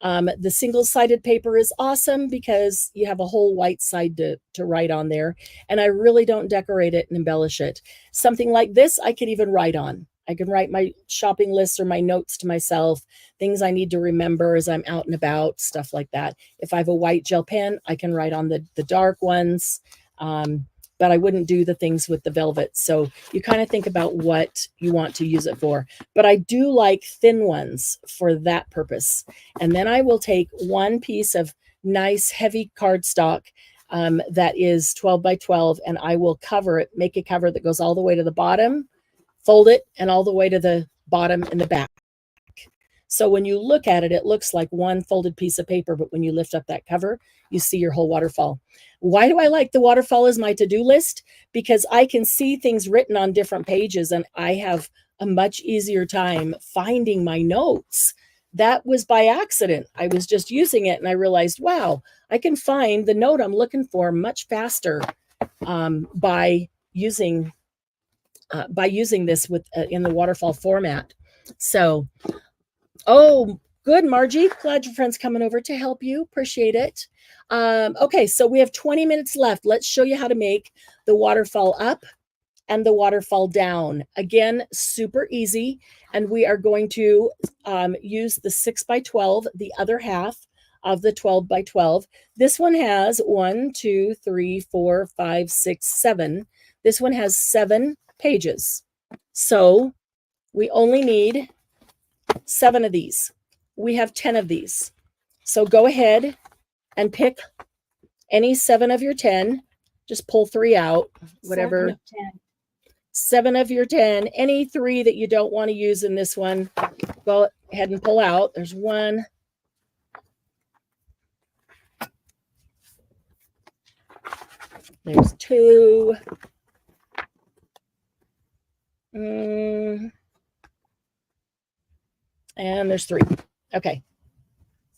The single-sided paper is awesome because you have a whole white side to write on there. And I really don't decorate it and embellish it. Something like this, I could even write on. I can write my shopping lists or my notes to myself, things I need to remember as I'm out and about, stuff like that. If I have a white gel pen, I can write on the dark ones. But I wouldn't do the things with the velvet. So you kind of think about what you want to use it for. But I do like thin ones for that purpose. And then I will take one piece of nice heavy cardstock that is 12 by 12, and I will cover it, make a cover that goes all the way to the bottom, fold it, and all the way to the bottom and the back. So when you look at it, it looks like one folded piece of paper, but when you lift up that cover, you see your whole waterfall. Why do I like the waterfall as my to-do list? Because I can see things written on different pages, and I have a much easier time finding my notes. That was by accident. I was just using it, and I realized, wow, I can find the note I'm looking for much faster by using this with in the waterfall format. So, oh, good, Margie. Glad your friend's coming over to help you. Appreciate it. Okay, so we have 20 minutes left. Let's show you how to make the waterfall up and the waterfall down. Again, super easy. And we are going to use the 6 by 12, the other half of the 12 by 12. This one has 1, 2, 3, 4, 5, 6, 7. This one has 7 pages. So we only need 7 of these. We have 10 of these. So go ahead and pick any 7 of your 10. Just pull 3 out, whatever. 7 of your 10. Any 3 that you don't want to use in this one, go ahead and pull out. There's 1. There's 2. And there's 3. Okay.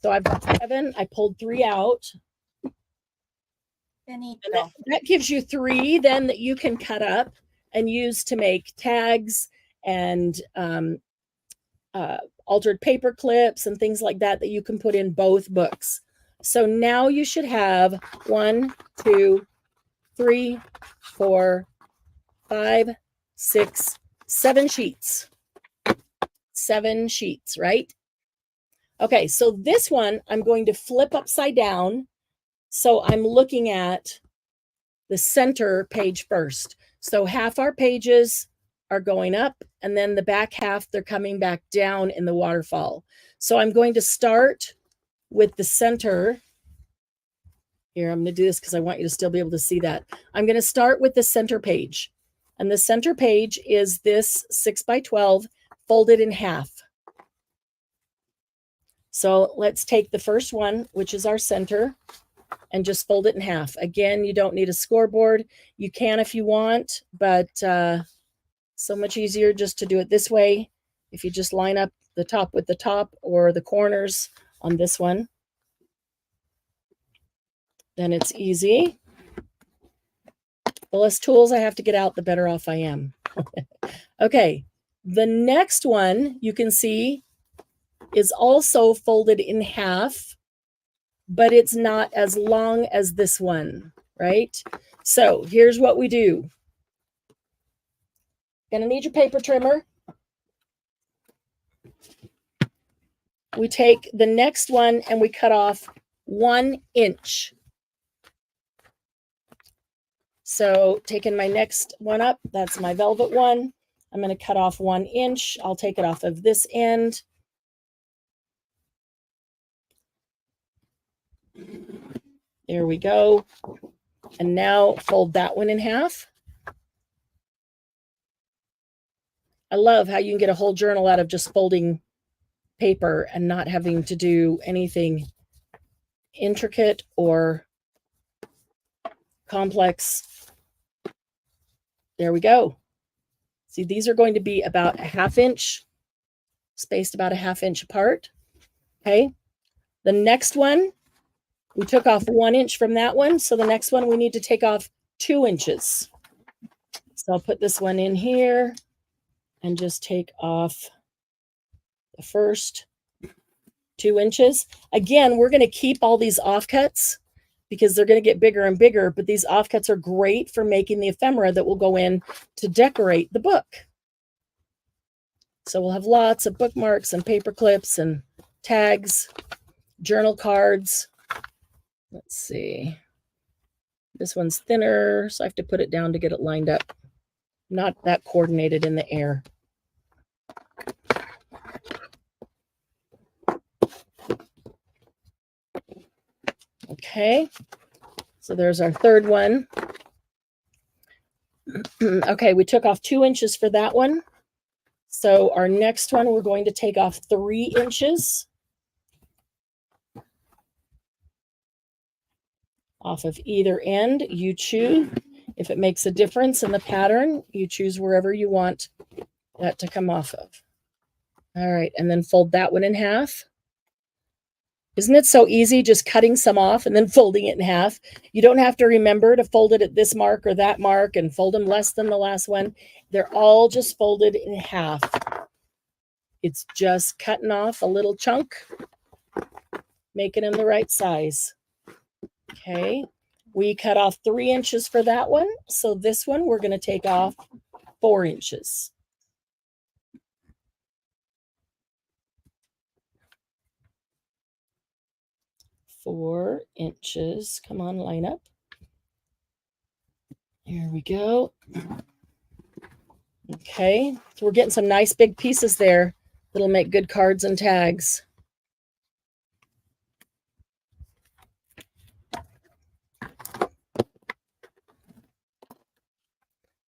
So I've got 7. I pulled 3 out. And that gives you 3 then that you can cut up and use to make tags and altered paper clips and things like that you can put in both books. So now you should have 1, 2, 3, 4, 5, 6, 7 sheets. 7 sheets, right? Okay, so this one I'm going to flip upside down. So I'm looking at the center page first. So half our pages are going up, and then the back half, they're coming back down in the waterfall. So I'm going to start with the center. Here, I'm going to do this because I want you to still be able to see that. I'm going to start with the center page. And the center page is this 6 by 12 folded in half. So let's take the first one, which is our center, and just fold it in half. Again, you don't need a scoreboard. You can if you want, but so much easier just to do it this way. If you just line up the top with the top or the corners on this one, then it's easy. The less tools I have to get out, the better off I am. Okay, the next one you can see is also folded in half, but it's not as long as this one, right? So here's what we do. Gonna need your paper trimmer. We take the next one and we cut off 1 inch. So taking my next one up, that's my velvet one. I'm going to cut off 1 inch. I'll take it off of this end. There we go. And now fold that one in half. I love how you can get a whole journal out of just folding paper and not having to do anything intricate or complex. There we go. See, these are going to be about a 1/2 inch, spaced about a 1/2 inch apart. Okay. The next one, we took off 1 inch from that one. So the next one we need to take off 2 inches. So I'll put this one in here and just take off the first 2 inches. Again, we're going to keep all these offcuts because they're going to get bigger and bigger, but these offcuts are great for making the ephemera that will go in to decorate the book. So we'll have lots of bookmarks and paper clips and tags, journal cards. Let's see. This one's thinner, so I have to put it down to get it lined up. Not that coordinated in the air. Okay, so there's our third one. Okay, we took off 2 inches for that one. So our next one, we're going to take off 3 inches off of either end. You choose. If it makes a difference in the pattern, you choose wherever you want that to come off of. All right, and then fold that one in half. Isn't it so easy just cutting some off and then folding it in half? You don't have to remember to fold it at this mark or that mark and fold them less than the last one. They're all just folded in half. It's just cutting off a little chunk, making them the right size. Okay, we cut off 3 inches for that one. So this one, we're going to take off 4 inches. Four inches. Come on, line up. Here we go. Okay, so we're getting some nice big pieces there that'll make good cards and tags.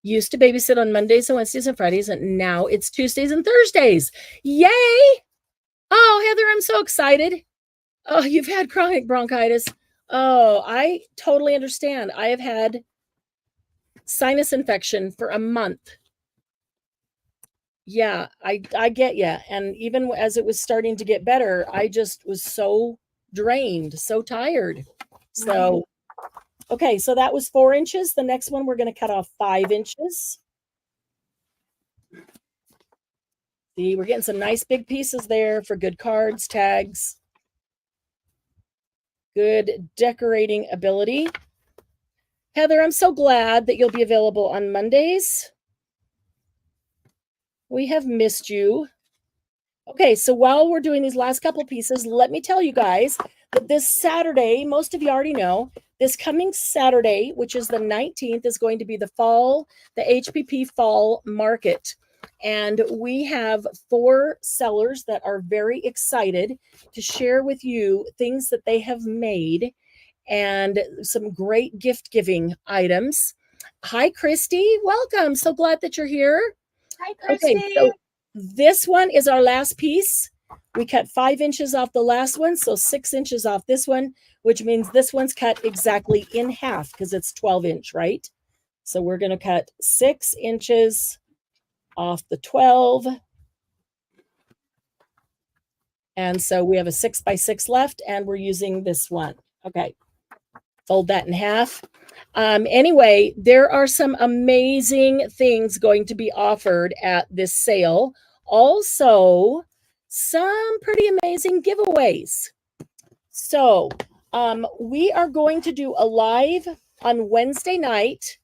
Used to babysit on Mondays and Wednesdays and Fridays, and now it's Tuesdays and Thursdays. Yay! Oh, Heather, I'm so excited. Oh, you've had chronic bronchitis. Oh, I totally understand. I have had sinus infection for a month. Yeah, I get you. And even as it was starting to get better, I just was so drained, so tired. So, okay, so that was 4 inches. The next one, we're going to cut off 5 inches. See, we're getting some nice big pieces there for good cards, tags, good decorating ability. Heather, I'm so glad that you'll be available on Mondays. We have missed you. Okay, so while we're doing these last couple pieces, let me tell you guys that this Saturday, most of you already know, this coming Saturday, which is the 19th, is going to be the HPP Fall Market. And we have 4 sellers that are very excited to share with you things that they have made and some great gift giving items. Hi, Christy. Welcome. So glad that you're here. Hi, Christy. Okay, so this one is our last piece. We cut 5 inches off the last one, so 6 inches off this one, which means this one's cut exactly in half because it's 12 inch, right? So we're going to cut 6 inches off the 12. And so we have a 6 by 6 left, and we're using this one. Okay. Fold that in half. Anyway, there are some amazing things going to be offered at this sale. Also, some pretty amazing giveaways. So, we are going to do a live on Wednesday night.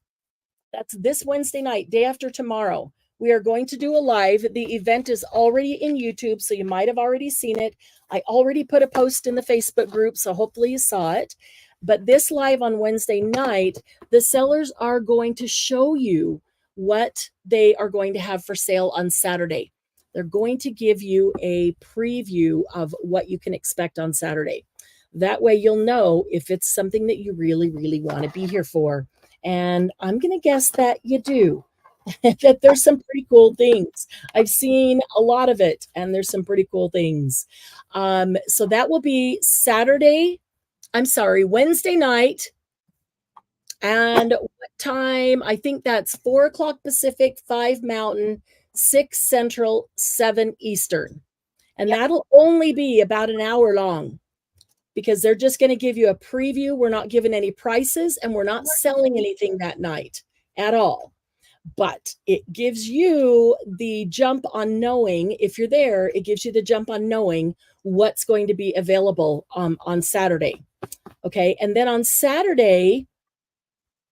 That's this Wednesday night, day after tomorrow. We are going to do a live. The event is already in YouTube, so you might have already seen it. I already put a post in the Facebook group, so hopefully you saw it. But this live on Wednesday night, the sellers are going to show you what they are going to have for sale on Saturday. They're going to give you a preview of what you can expect on Saturday. That way you'll know if it's something that you really, really want to be here for. And I'm going to guess that you do, that there's some pretty cool things. I've seen a lot of it, and there's some pretty cool things. So that will be Wednesday night. And what time? I think that's 4 o'clock Pacific, 5 Mountain, 6 Central, 7 Eastern. And that'll only be about an hour long, because they're just going to give you a preview. We're not giving any prices, and we're not selling anything that night at all. But it gives you the jump on knowing, if you're there, it gives you the jump on knowing what's going to be available on Saturday. Okay. And then on Saturday,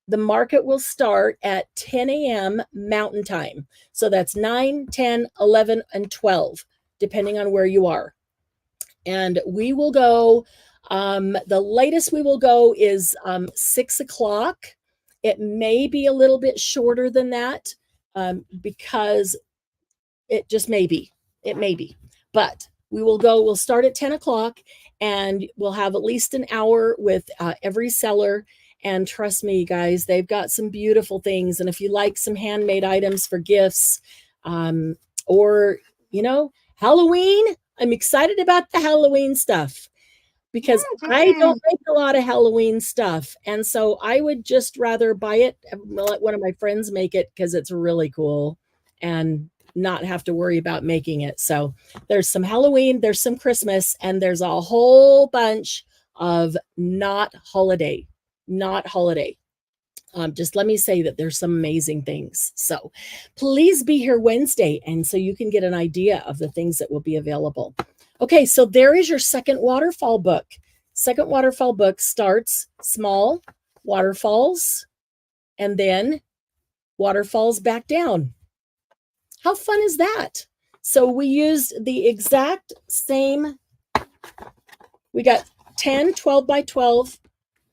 the market will start at 10 a.m. Mountain Time. So that's 9, 10, 11, and 12, depending on where you are. And we will go, the latest we will go is 6 o'clock. It may be a little bit shorter than that, because it just may be. It may be. But we'll start at 10 o'clock, and we'll have at least an hour with every seller. And trust me, guys, they've got some beautiful things. And if you like some handmade items for gifts, or, Halloween, I'm excited about the Halloween stuff, because I don't make a lot of Halloween stuff. And so I would just rather buy it, let one of my friends make it, because it's really cool, and not have to worry about making it. So there's some Halloween, there's some Christmas, and there's a whole bunch of not holiday. Just let me say that there's some amazing things. So please be here Wednesday, and so you can get an idea of the things that will be available. Okay, so there is your second waterfall book. Second waterfall book starts small, waterfalls, and then waterfalls back down. How fun is that? So we used the exact same, we got 10 12 by 12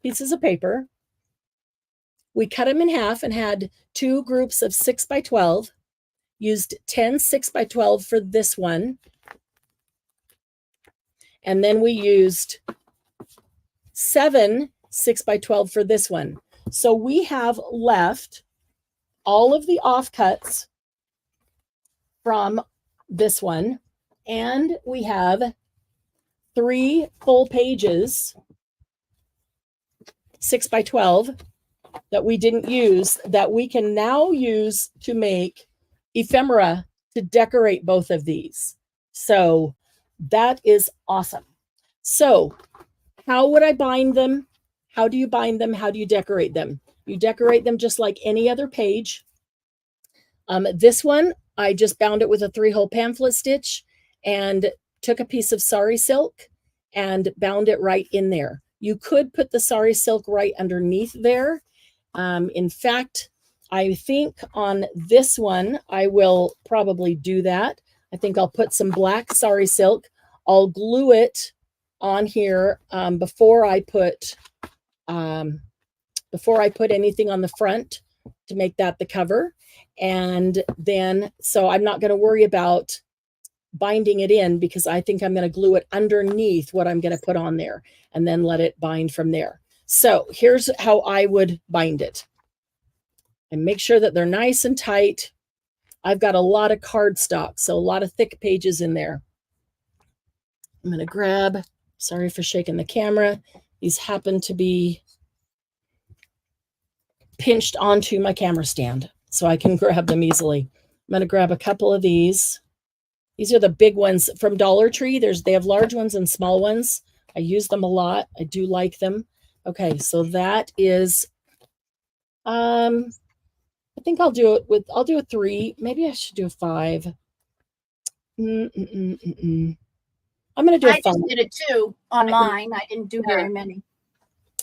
pieces of paper. We cut them in half and had 2 groups of 6 by 12, used 10 6 by 12 for this one. And then we used 7 6 by 12 for this one. So we have left all of the offcuts from this one, and we have 3 full pages, 6 by 12, that we didn't use, that we can now use to make ephemera to decorate both of these. So that is awesome. So how would I bind them? How do you bind them? How do you decorate them? You decorate them just like any other page. This one, I just bound it with a 3-hole pamphlet stitch and took a piece of sari silk and bound it right in there. You could put the sari silk right underneath there. In fact, I think on this one, I will probably do that. I think I'll put some black sari silk. I'll glue it on here before I put anything on the front to make that the cover. And then, so I'm not going to worry about binding it in, because I think I'm going to glue it underneath what I'm going to put on there and then let it bind from there. So here's how I would bind it. And make sure that they're nice and tight. I've got a lot of cardstock, so a lot of thick pages in there. I'm going to grab, sorry for shaking the camera. These happen to be pinched onto my camera stand, so I can grab them easily. I'm going to grab a couple of these. These are the big ones from Dollar Tree. They have large ones and small ones. I use them a lot. I do like them. Okay, so that is, I think I'll do a 3. Maybe I should do a 5. I'm going to do a 5. I just did a 2 on mine. I didn't do very many.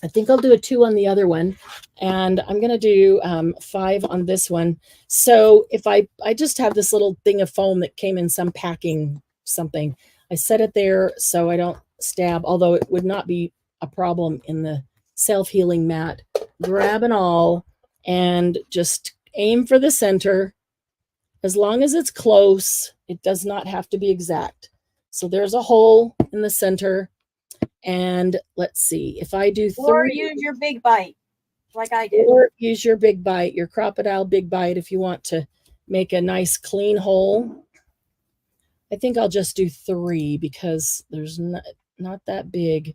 I think I'll do a 2 on the other one, and I'm going to do 5 on this one. So if I just have this little thing of foam that came in some packing something. I set it there so I don't stab, although it would not be a problem in the self-healing mat. Grab an awl and just aim for the center. As long as it's close, it does not have to be exact. So there's a hole in the center. And let's see, if I do 3. Or use your big bite, like I did. Or use your big bite, your crocodile big bite, if you want to make a nice clean hole. I think I'll just do 3 because there's not that big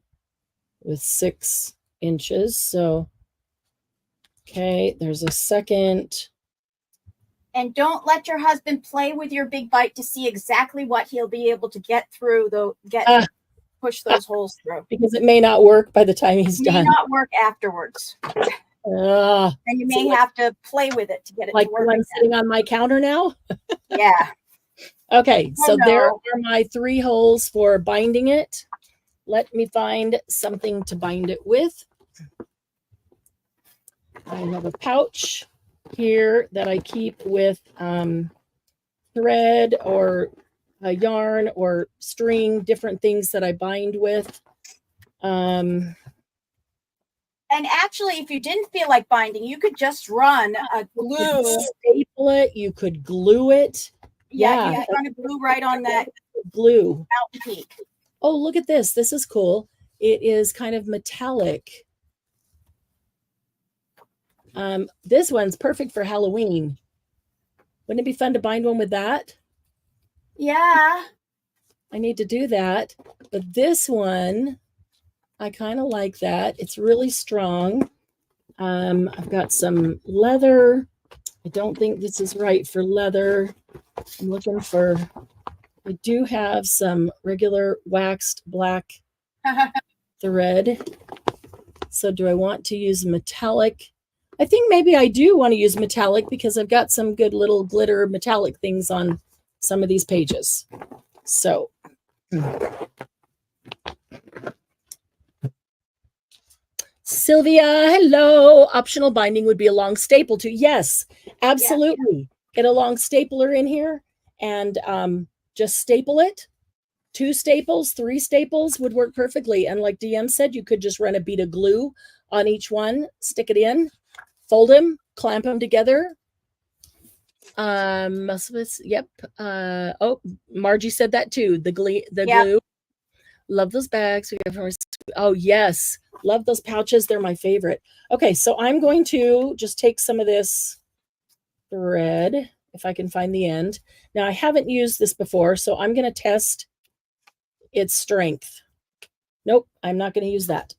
with 6 inches. So, okay, there's a second. And don't let your husband play with your big bite to see exactly what he'll be able to get through, push those holes through. Because it may not work by the time he's done. It may not work afterwards. And you may have to play with it to get it to work. Like I'm sitting on my counter now? Yeah. Okay, so there are my 3 holes for binding it. Let me find something to bind it with. I have a pouch here that I keep with thread or a yarn or string, different things that I bind with. And actually, if you didn't feel like binding, you could just run a glue. You could staple it. You could glue it. Yeah, you could run a glue right on that glue. mountain peak. Oh, look at this. This is cool. It is kind of metallic. This one's perfect for Halloween. Wouldn't it be fun to bind one with that? Yeah. I need to do that. But this one, I kind of like that. It's really strong. I've got some leather. I don't think this is right for leather. I'm looking for, I do have some regular waxed black thread. So do I want to use metallic? I think maybe I do want to use metallic because I've got some good little glitter metallic things on some of these pages. So Sylvia, hello. Optional binding would be a long staple too. Yes, absolutely. Yeah. Get a long stapler in here and just staple it. 2 staples, 3 staples would work perfectly. And like DM said, you could just run a bead of glue on each one, stick it in, fold them, clamp them together. Yep. Oh, Margie said that too. The glue. Love those bags. Oh yes, love those pouches. They're my favorite. Okay, so I'm going to just take some of this thread, if I can find the end. Now I haven't used this before, so I'm going to test its strength. Nope, I'm not going to use that.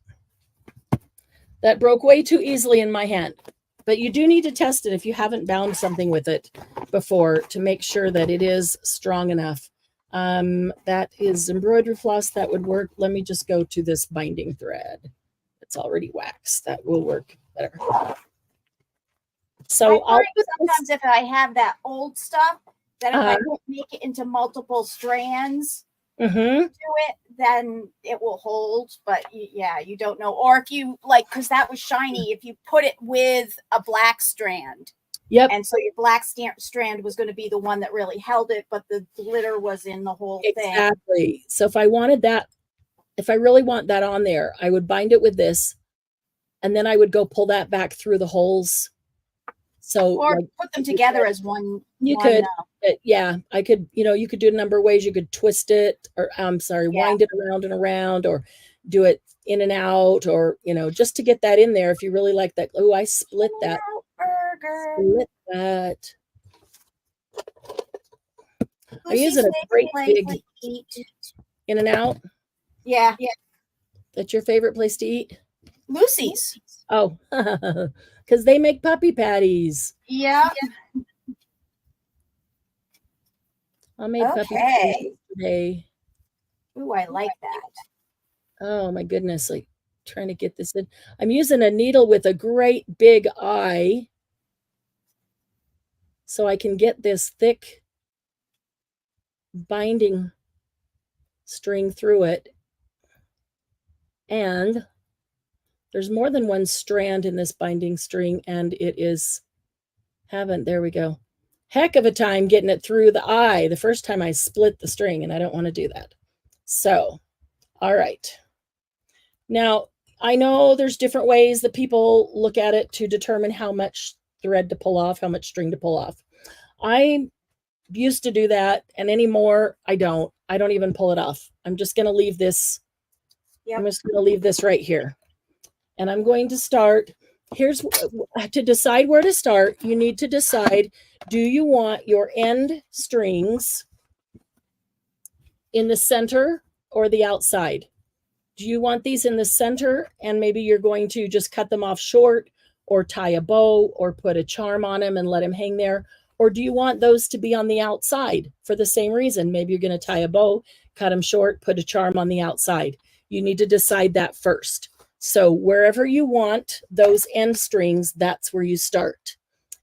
That broke way too easily in my hand. But you do need to test it if you haven't bound something with it before to make sure that it is strong enough. That is embroidery floss. That would work. Let me just go to this binding thread. It's already waxed. That will work better. So sometimes if I have that old stuff, then if I don't make it into multiple strands to it, then it will hold. But yeah, you don't know. Or if you because that was shiny, if you put it with a black strand. Yep. And so your black strand was going to be the one that really held it, but the glitter was in the whole thing. Exactly. So if I wanted that, if I really want that on there, I would bind it with this, and then I would go pull that back through the holes. So or put them together as one. You could, yeah, I could, you could do a number of ways. You could twist it, or wind it around and around, or do it in and out, or, just to get that in there. If you really like that. Oh, I split that. Split that. I'm using a great big in and out. Yeah. That's your favorite place to eat? Lucy's. Oh, because they make puppy patties. Yeah. I made puppy patties today. Ooh, I like that. Oh my goodness. trying to get this in. I'm using a needle with a great big eye so I can get this thick binding string through it. And there's more than one strand in this binding string, and it is there we go. Heck of a time getting it through the eye the first time I split the string, and I don't want to do that. So, all right. Now, I know there's different ways that people look at it to determine how much thread to pull off, how much string to pull off. I used to do that, and anymore, I don't even pull it off. I'm just going to leave this. Yep. I'm just going to leave this right here. And I'm going to start. Here's to decide where to start. You need to decide, do you want your end strings in the center or the outside? Do you want these in the center and maybe you're going to just cut them off short or tie a bow or put a charm on them and let them hang there? Or do you want those to be on the outside for the same reason? Maybe you're going to tie a bow, cut them short, put a charm on the outside. You need to decide that first. So wherever you want those end strings, that's where you start.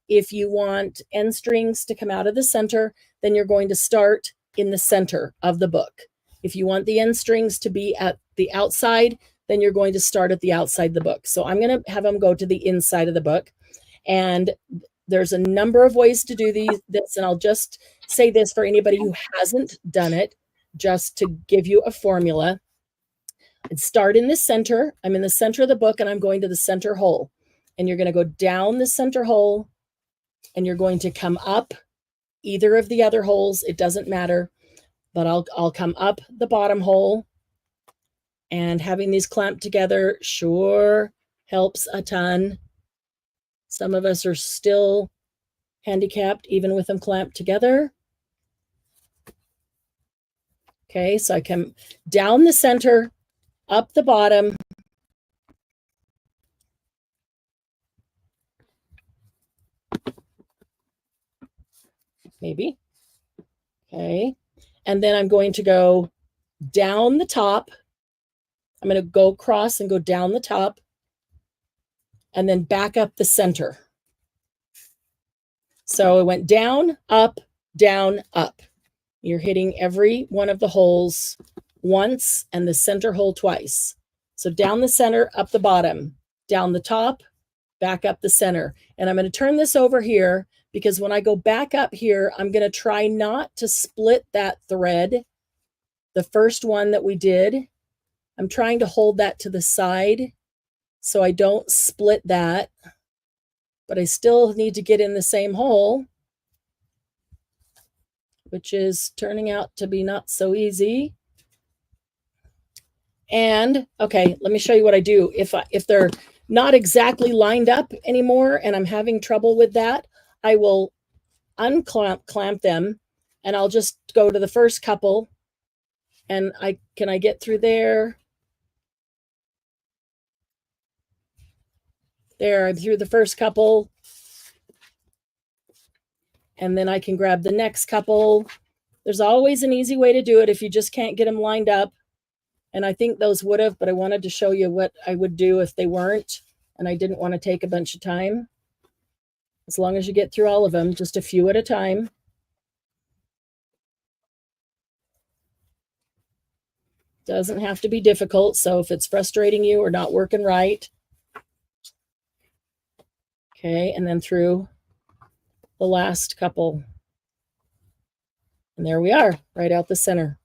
If you want end strings to come out of the center, then you're going to start in the center of the book. If you want the end strings to be at the outside, then you're going to start at the outside of the book. So I'm going to have them go to the inside of the book. And there's a number of ways to do this. And I'll just say this for anybody who hasn't done it, just to give you a formula. And start in the center. I'm in the center of the book and I'm going to the center hole. And you're going to go down the center hole and you're going to come up either of the other holes. It doesn't matter, but I'll come up the bottom hole, and having these clamped together sure helps a ton. Some of us are still handicapped even with them clamped together. Okay, so I come down the center, up the bottom, maybe. Okay, and then I'm going to go down the top. I'm going to go across and go down the top and then back up the center. So it went down, up, down, up. You're hitting every one of the holes once and the center hole twice. So down the center, up the bottom, down the top, back up the center. And I'm going to turn this over here because when I go back up here, I'm going to try not to split that thread. The first one that we did, I'm trying to hold that to the side so I don't split that, but I still need to get in the same hole, which is turning out to be not so easy. And okay, let me show you what I do. If they're not exactly lined up anymore and I'm having trouble with that, I will clamp them and I'll just go to the first couple and I get through there. There, I'm through the first couple. And then I can grab the next couple. There's always an easy way to do it if you just can't get them lined up. And I think those would have, but I wanted to show you what I would do if they weren't. And I didn't want to take a bunch of time. As long as you get through all of them, just a few at a time. Doesn't have to be difficult. So if it's frustrating you or not working right. Okay, and then through the last couple. And there we are, right out the center.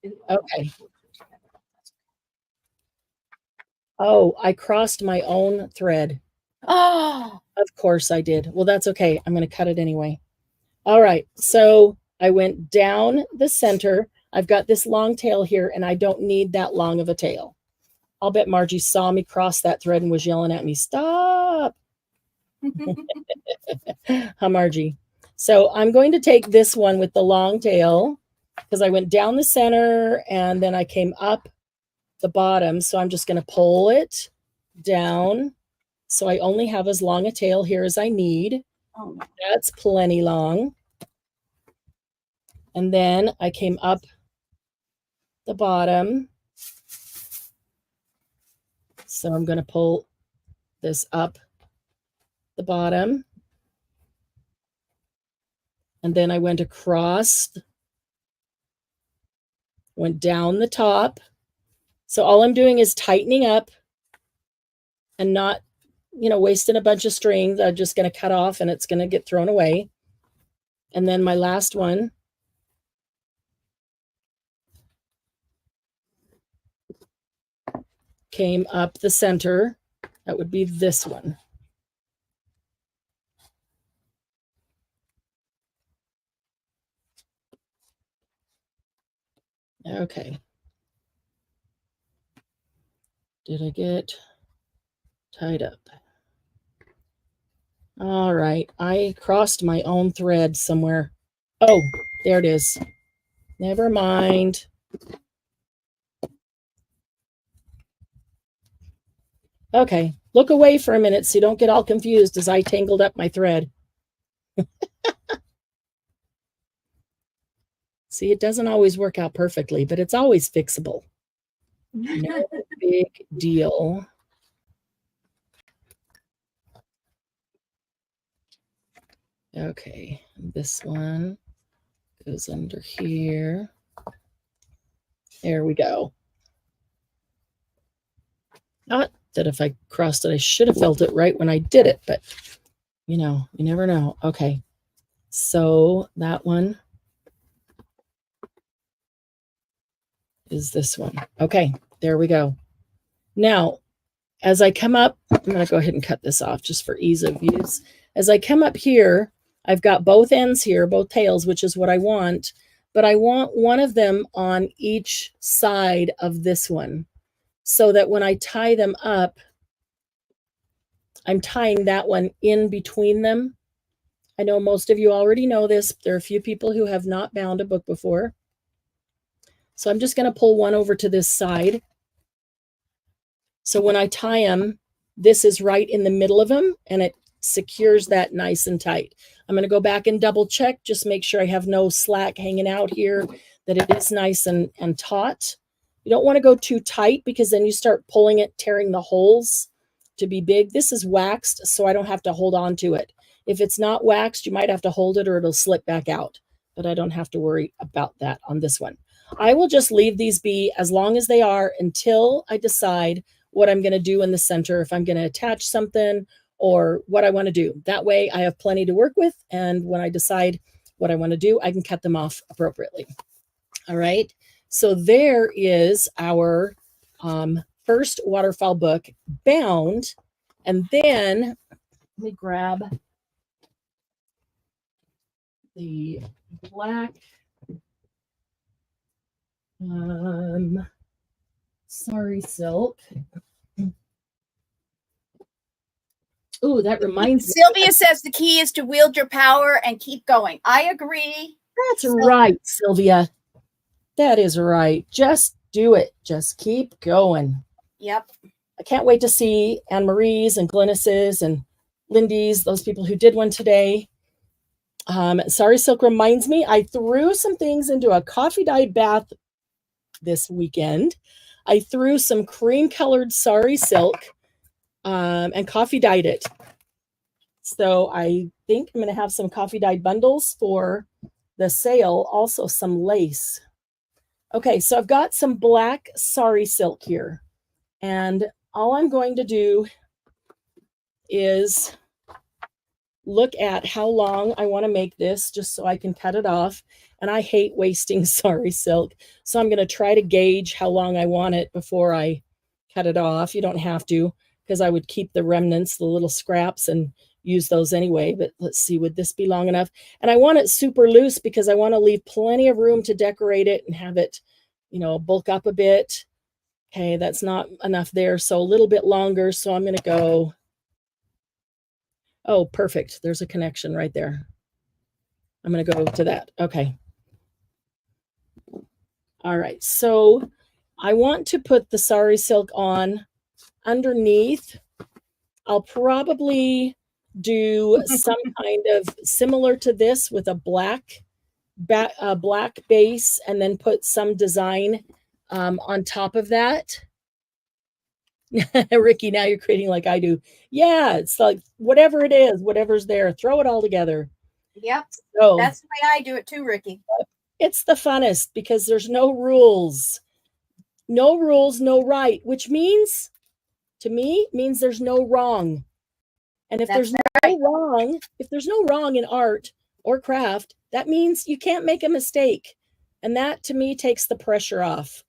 Okay. Oh, I crossed my own thread. Oh, of course I did. Well, that's okay. I'm going to cut it anyway. All right. So I went down the center. I've got this long tail here, and I don't need that long of a tail. I'll bet Margie saw me cross that thread and was yelling at me, stop. Hi, Margie. So I'm going to take this one with the long tail because I went down the center and then I came up the bottom. So I'm just going to pull it down. So I only have as long a tail here as I need. Oh, that's plenty long. And then I came up the bottom So I'm going to pull this up the bottom. And then I went across, went down the top. So all I'm doing is tightening up and not, wasting a bunch of strings. I'm just going to cut off and it's going to get thrown away. And then my last one came up the center. That would be this one. Okay. Did I get tied up? All right. I crossed my own thread somewhere. Oh, there it is. Never mind. Okay. Look away for a minute so you don't get all confused as I tangled up my thread. See, it doesn't always work out perfectly, but it's always fixable. No big deal. Okay, this one goes under here. There we go. Not that if I crossed it, I should have felt it right when I did it, but you never know. Okay, so that one is this one. Okay, there we go. Now, as I come up, I'm going to go ahead and cut this off just for ease of use. As I come up here, I've got both ends here, both tails, which is what I want, but I want one of them on each side of this one so that when I tie them up, I'm tying that one in between them. I know most of you already know this. There are a few people who have not bound a book before. So I'm just going to pull one over to this side. So when I tie them, this is right in the middle of them and it secures that nice and tight. I'm going to go back and double check, just make sure I have no slack hanging out here, that it is nice and taut. You don't want to go too tight because then you start pulling it, tearing the holes to be big. This is waxed, so I don't have to hold on to it. If it's not waxed, you might have to hold it or it'll slip back out, but I don't have to worry about that on this one. I will just leave these be as long as they are until I decide what I'm going to do in the center, if I'm going to attach something or what I want to do. That way I have plenty to work with. And when I decide what I want to do, I can cut them off appropriately. All right. So there is our first waterfall book bound. And then let me grab the black sorry silk. Oh, that reminds me. Sylvia says the key is to wield your power and keep going. I agree. That's right, Sylvia. That is right. Just do it. Just keep going. Yep. I can't wait to see Anne Marie's and Glynis's and Lindy's, those people who did one today. Sorry Silk reminds me, I threw some things into a coffee dyed bath this weekend. I threw some cream colored Sorry Silk and coffee dyed it. So I think I'm going to have some coffee dyed bundles for the sale, also some lace. Okay, so I've got some black Sorry Silk here. And all I'm going to do is look at how long I want to make this just so I can cut it off. And I hate wasting Sorry Silk. So I'm going to try to gauge how long I want it before I cut it off. You don't have to, because I would keep the remnants, the little scraps, and use those anyway. But let's see, would this be long enough? And I want it super loose because I want to leave plenty of room to decorate it and have it, bulk up a bit. Okay, that's not enough there. So a little bit longer. So I'm going to go. Oh, perfect. There's a connection right there. I'm going to go to that. Okay. All right. So I want to put the Sorry Silk on underneath. I'll probably do some kind of similar to this with a black base and then put some design on top of that. Ricky, now you're creating like I do. Yeah, it's like whatever it is, whatever's there, throw it all together. Yep. So that's the way I do it too, Ricky. It's the funnest because there's no rules. No rules, no right, which means, to me, means there's no wrong. And if there's no wrong, if there's no wrong in art or craft, that means you can't make a mistake. And that to me takes the pressure off.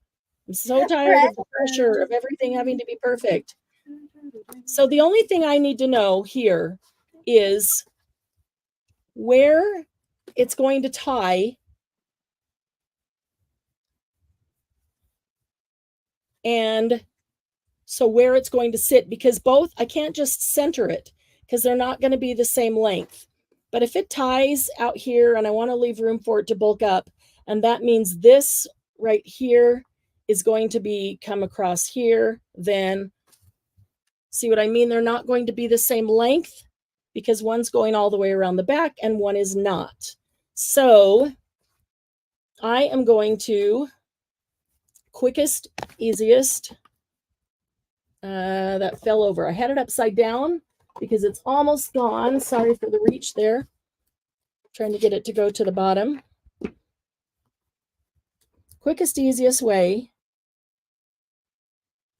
I'm so tired of the pressure of everything having to be perfect. So the only thing I need to know here is where it's going to tie and so where it's going to sit, because both, I can't just center it because they're not going to be the same length. But if it ties out here and I want to leave room for it to bulk up, and that means this right here is going to be come across here, then see what I mean? They're not going to be the same length because one's going all the way around the back and one is not. So I am going to quickest, easiest, that fell over. I had it upside down because it's almost gone. Sorry for the reach there. Trying to get it to go to the bottom. Quickest, easiest way.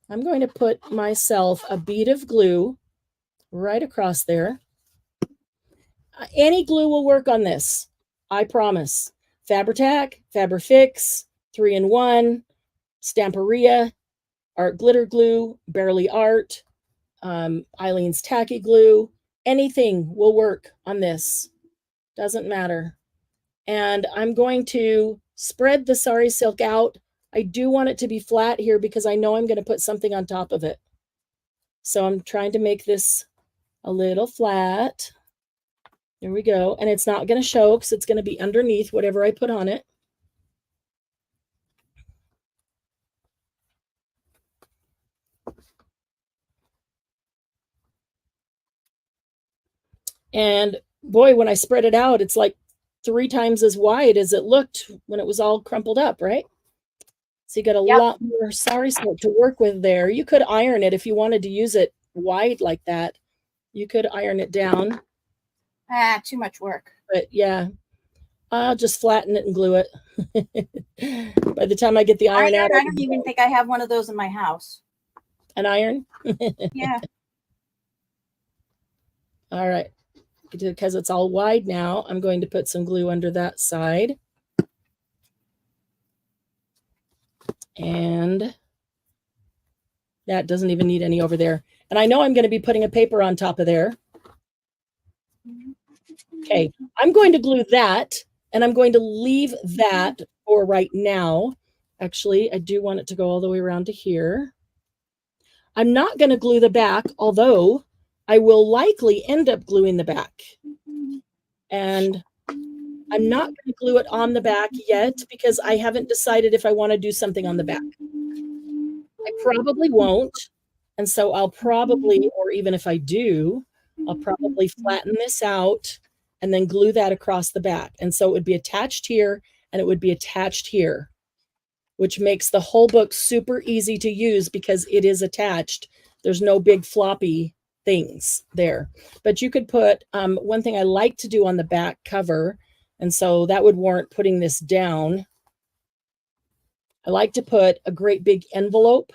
I'm going to put myself a bead of glue right across there. Any glue will work on this, I promise. Fabri-Tac, Fabri-Fix, 3-in-1, Stamperia, Art Glitter Glue, Barely Art, Eileen's Tacky Glue. Anything will work on this. Doesn't matter. And I'm going to spread the sari silk out. I do want it to be flat here because I know I'm going to put something on top of it. So I'm trying to make this a little flat. There we go. And it's not going to show because it's going to be underneath whatever I put on it. And boy, when I spread it out, it's like 3 times as wide as it looked when it was all crumpled up, right? So you got a lot more sari silk to work with there. You could iron it if you wanted to use it wide like that. You could iron it down. Too much work. But yeah, I'll just flatten it and glue it. By the time I get the iron out. I don't even think I have one of those in my house. An iron? Yeah. All right. Because it's all wide now, I'm going to put some glue under that side. And that doesn't even need any over there. And I know I'm going to be putting a paper on top of there. Okay, I'm going to glue that, and I'm going to leave that for right now. Actually, I do want it to go all the way around to here. I'm not going to glue the back, although I will likely end up gluing the back. And I'm not going to glue it on the back yet because I haven't decided if I want to do something on the back. I probably won't. And so I'll probably, or even if I do, I'll probably flatten this out and then glue that across the back. And so it would be attached here and it would be attached here, which makes the whole book super easy to use because it is attached. There's no big floppy things there. But you could put, one thing I like to do on the back cover, and so that would warrant putting this down. I like to put a great big envelope,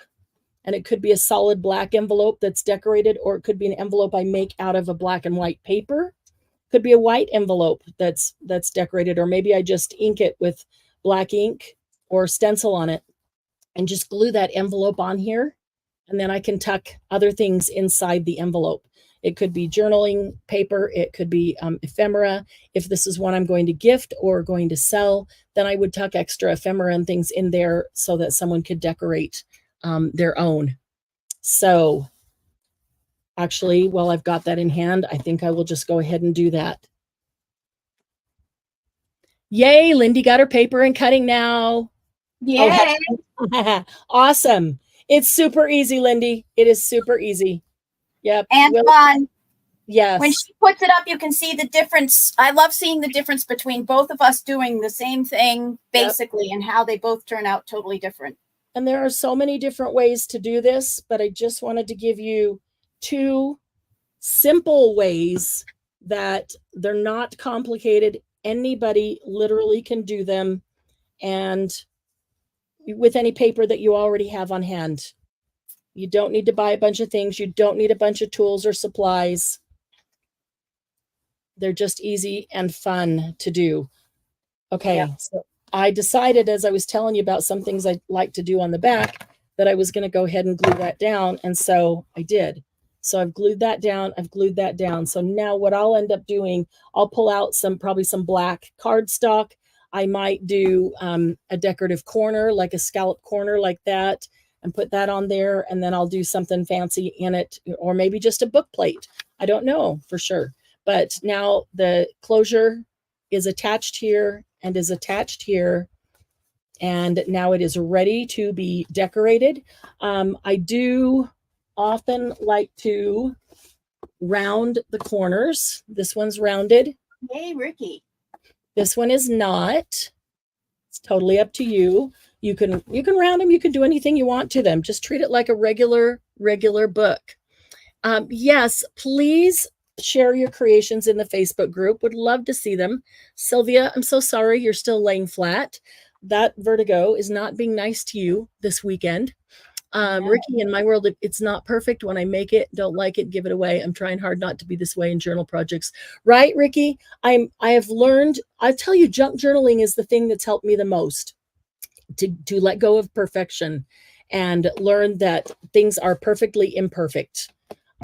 and it could be a solid black envelope that's decorated, or it could be an envelope I make out of a black and white paper. Could be a white envelope that's decorated, or maybe I just ink it with black ink or stencil on it and just glue that envelope on here. And then I can tuck other things inside the envelope. It could be journaling paper. It could be ephemera. If this is one I'm going to gift or going to sell, then I would tuck extra ephemera and things in there so that someone could decorate their own. So actually, while I've got that in hand, I think I will just go ahead and do that. Yay, Lindy got her paper and cutting now. Yay. Oh, awesome. It's super easy, Lindy. It is super easy. Yep. And fun. Yes. When she puts it up, you can see the difference. I love seeing the difference between both of us doing the same thing, basically, and how they both turn out totally different. And there are so many different ways to do this, but I just wanted to give you 2 simple ways that they're not complicated. Anybody literally can do them, and with any paper that you already have on hand. You don't need to buy a bunch of things. You don't need a bunch of tools or supplies. They're just easy and fun to do. Okay, yep. So I decided, as I was telling you about some things I like to do on the back, that I was going to go ahead and glue that down. And so I did. So I've glued that down. I've glued that down. So now what I'll end up doing, I'll pull out probably some black cardstock. I might do a decorative corner, like a scallop corner like that, and put that on there. And then I'll do something fancy in it, or maybe just a book plate. I don't know for sure. But now the closure is attached here and is attached here. And now it is ready to be decorated. I do often like to round the corners. This one's rounded. Yay, Ricky. This one is not. It's totally up to you. You can round them. You can do anything you want to them. Just treat it like a regular book. Yes, please share your creations in the Facebook group. Would love to see them. Sylvia, I'm so sorry you're still laying flat. That vertigo is not being nice to you this weekend. Ricky, in my world, it's not perfect. When I make it, don't like it, give it away. I'm trying hard not to be this way in journal projects. Right, Ricky? I have learned, I tell you, junk journaling is the thing that's helped me the most to let go of perfection and learn that things are perfectly imperfect.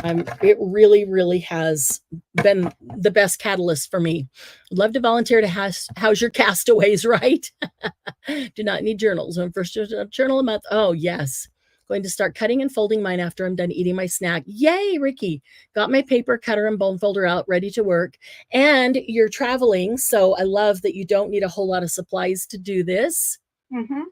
It really, really has been the best catalyst for me. I'd love to volunteer to house your castaways, right? Do not need journals. When first journal a month. Oh, yes. Going to start cutting and folding mine after I'm done eating my snack. Yay, Ricky. Got my paper cutter and bone folder out, ready to work. And you're traveling, so I love that you don't need a whole lot of supplies to do this. Mm-hmm.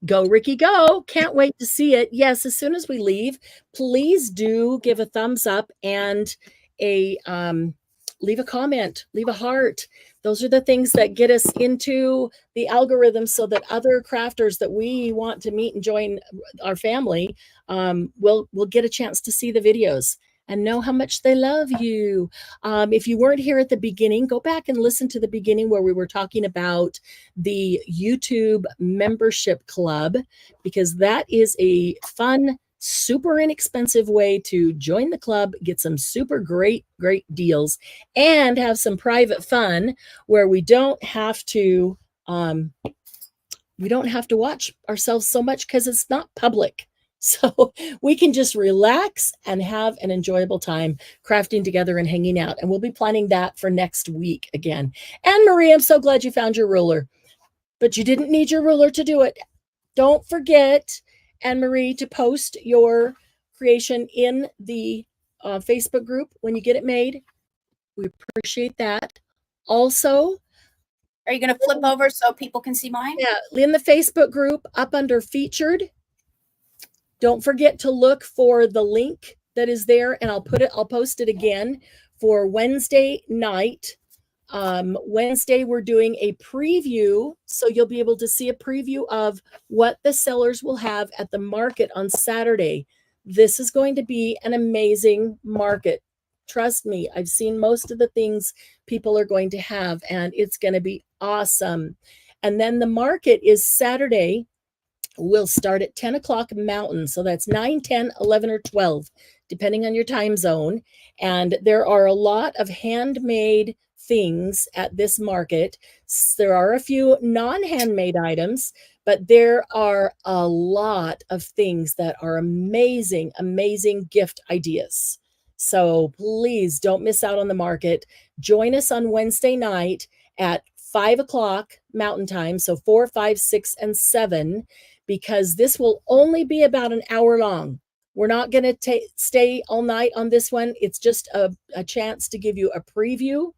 Go, Ricky, go. Can't wait to see it. Yes, as soon as we leave, please do give a thumbs up and leave a comment, leave a heart. Those are the things that get us into the algorithm so that other crafters that we want to meet and join our family will get a chance to see the videos and know how much they love you. If you weren't here at the beginning, go back and listen to the beginning where we were talking about the YouTube membership club, because that is a fun, super inexpensive way to join the club, get some super great deals, and have some private fun where we don't have to watch ourselves so much because it's not public. So we can just relax and have an enjoyable time crafting together and hanging out. And we'll be planning that for next week again. And Marie, I'm so glad you found your ruler, but you didn't need your ruler to do it. Don't forget, Anne Marie, to post your creation in the Facebook group when you get it made. We appreciate that. Also, are you going to flip over so people can see mine? Yeah, in the Facebook group up under featured. Don't forget to look for the link that is there, and I'll post it again for Wednesday night. Wednesday, we're doing a preview, so you'll be able to see a preview of what the sellers will have at the market on Saturday. This is going to be an amazing market. Trust me, I've seen most of the things people are going to have, and it's going to be awesome. And then the market is Saturday. We'll start at 10 o'clock Mountain. So that's 9, 10, 11, or 12, depending on your time zone. And there are a lot of handmade things at this market. There are a few non-handmade items, but there are a lot of things that are amazing, amazing gift ideas. So please don't miss out on the market. Join us on Wednesday night at 5 o'clock Mountain Time. So 4, 5, 6, and 7. Because this will only be about an hour long. We're not going to stay all night on this one. It's just a chance to give you a preview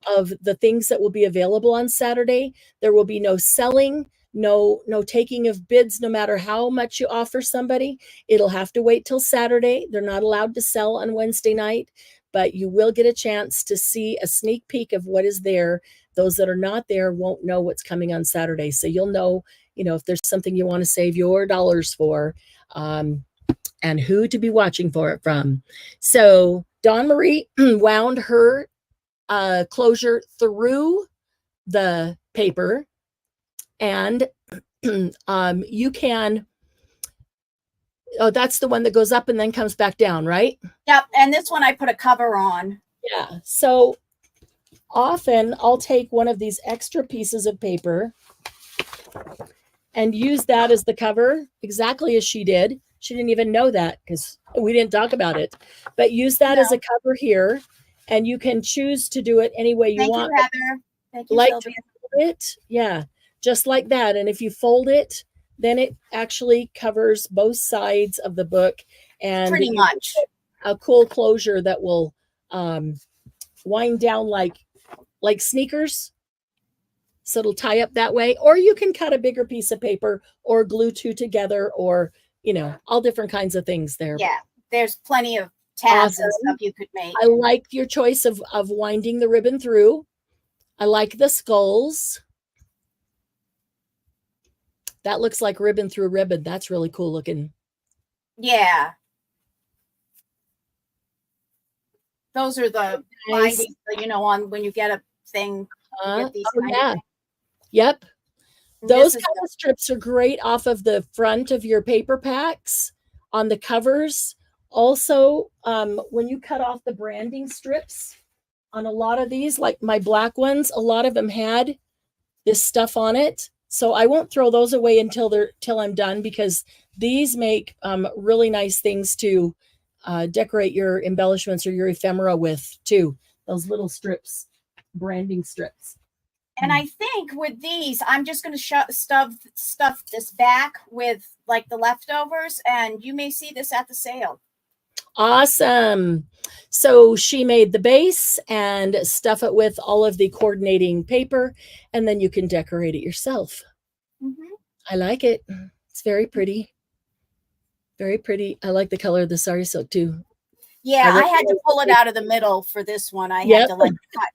of the things that will be available on Saturday. There will be no selling, no taking of bids, no matter how much you offer somebody. It'll have to wait till Saturday. They're not allowed to sell on Wednesday night, but you will get a chance to see a sneak peek of what is there. Those that are not there won't know what's coming on Saturday. So you'll know if there's something you want to save your dollars for, and who to be watching for it from. So Dawn Marie wound her closure through the paper, and you can, that's the one that goes up and then comes back down, right? Yep. And this one I put a cover on. Yeah. So often I'll take one of these extra pieces of paper and use that as the cover, exactly as she did. She didn't even know that because we didn't talk about it, but use that as a cover here, and you can choose to do it any way you want. Thank you, Heather. Thank you, like Sylvia. it, yeah, just like that. And if you fold it, then it actually covers both sides of the book, and pretty much a cool closure that will wind down like sneakers. So it'll tie up that way, or you can cut a bigger piece of paper or glue two together, or, all different kinds of things there. Yeah, there's plenty of tabs and stuff you could make. I like your choice of winding the ribbon through. I like the skulls. That looks like ribbon through ribbon. That's really cool looking. Yeah. Those are the bindings, on when you get a thing. Get these Yep. Those kind of strips are great off of the front of your paper packs on the covers. Also, when you cut off the branding strips on a lot of these, like my black ones, a lot of them had this stuff on it. So I won't throw those away until I'm done, because these make really nice things to decorate your embellishments or your ephemera with too. Those little strips, branding strips. And I think with these, I'm just going to stuff this back with like the leftovers, and you may see this at the sale. Awesome. So she made the base and stuff it with all of the coordinating paper, and then you can decorate it yourself. Mm-hmm. I like it. It's very pretty. Very pretty. I like the color of the sari silk too. Yeah, I had to pull it out of the middle for this one. I had to cut.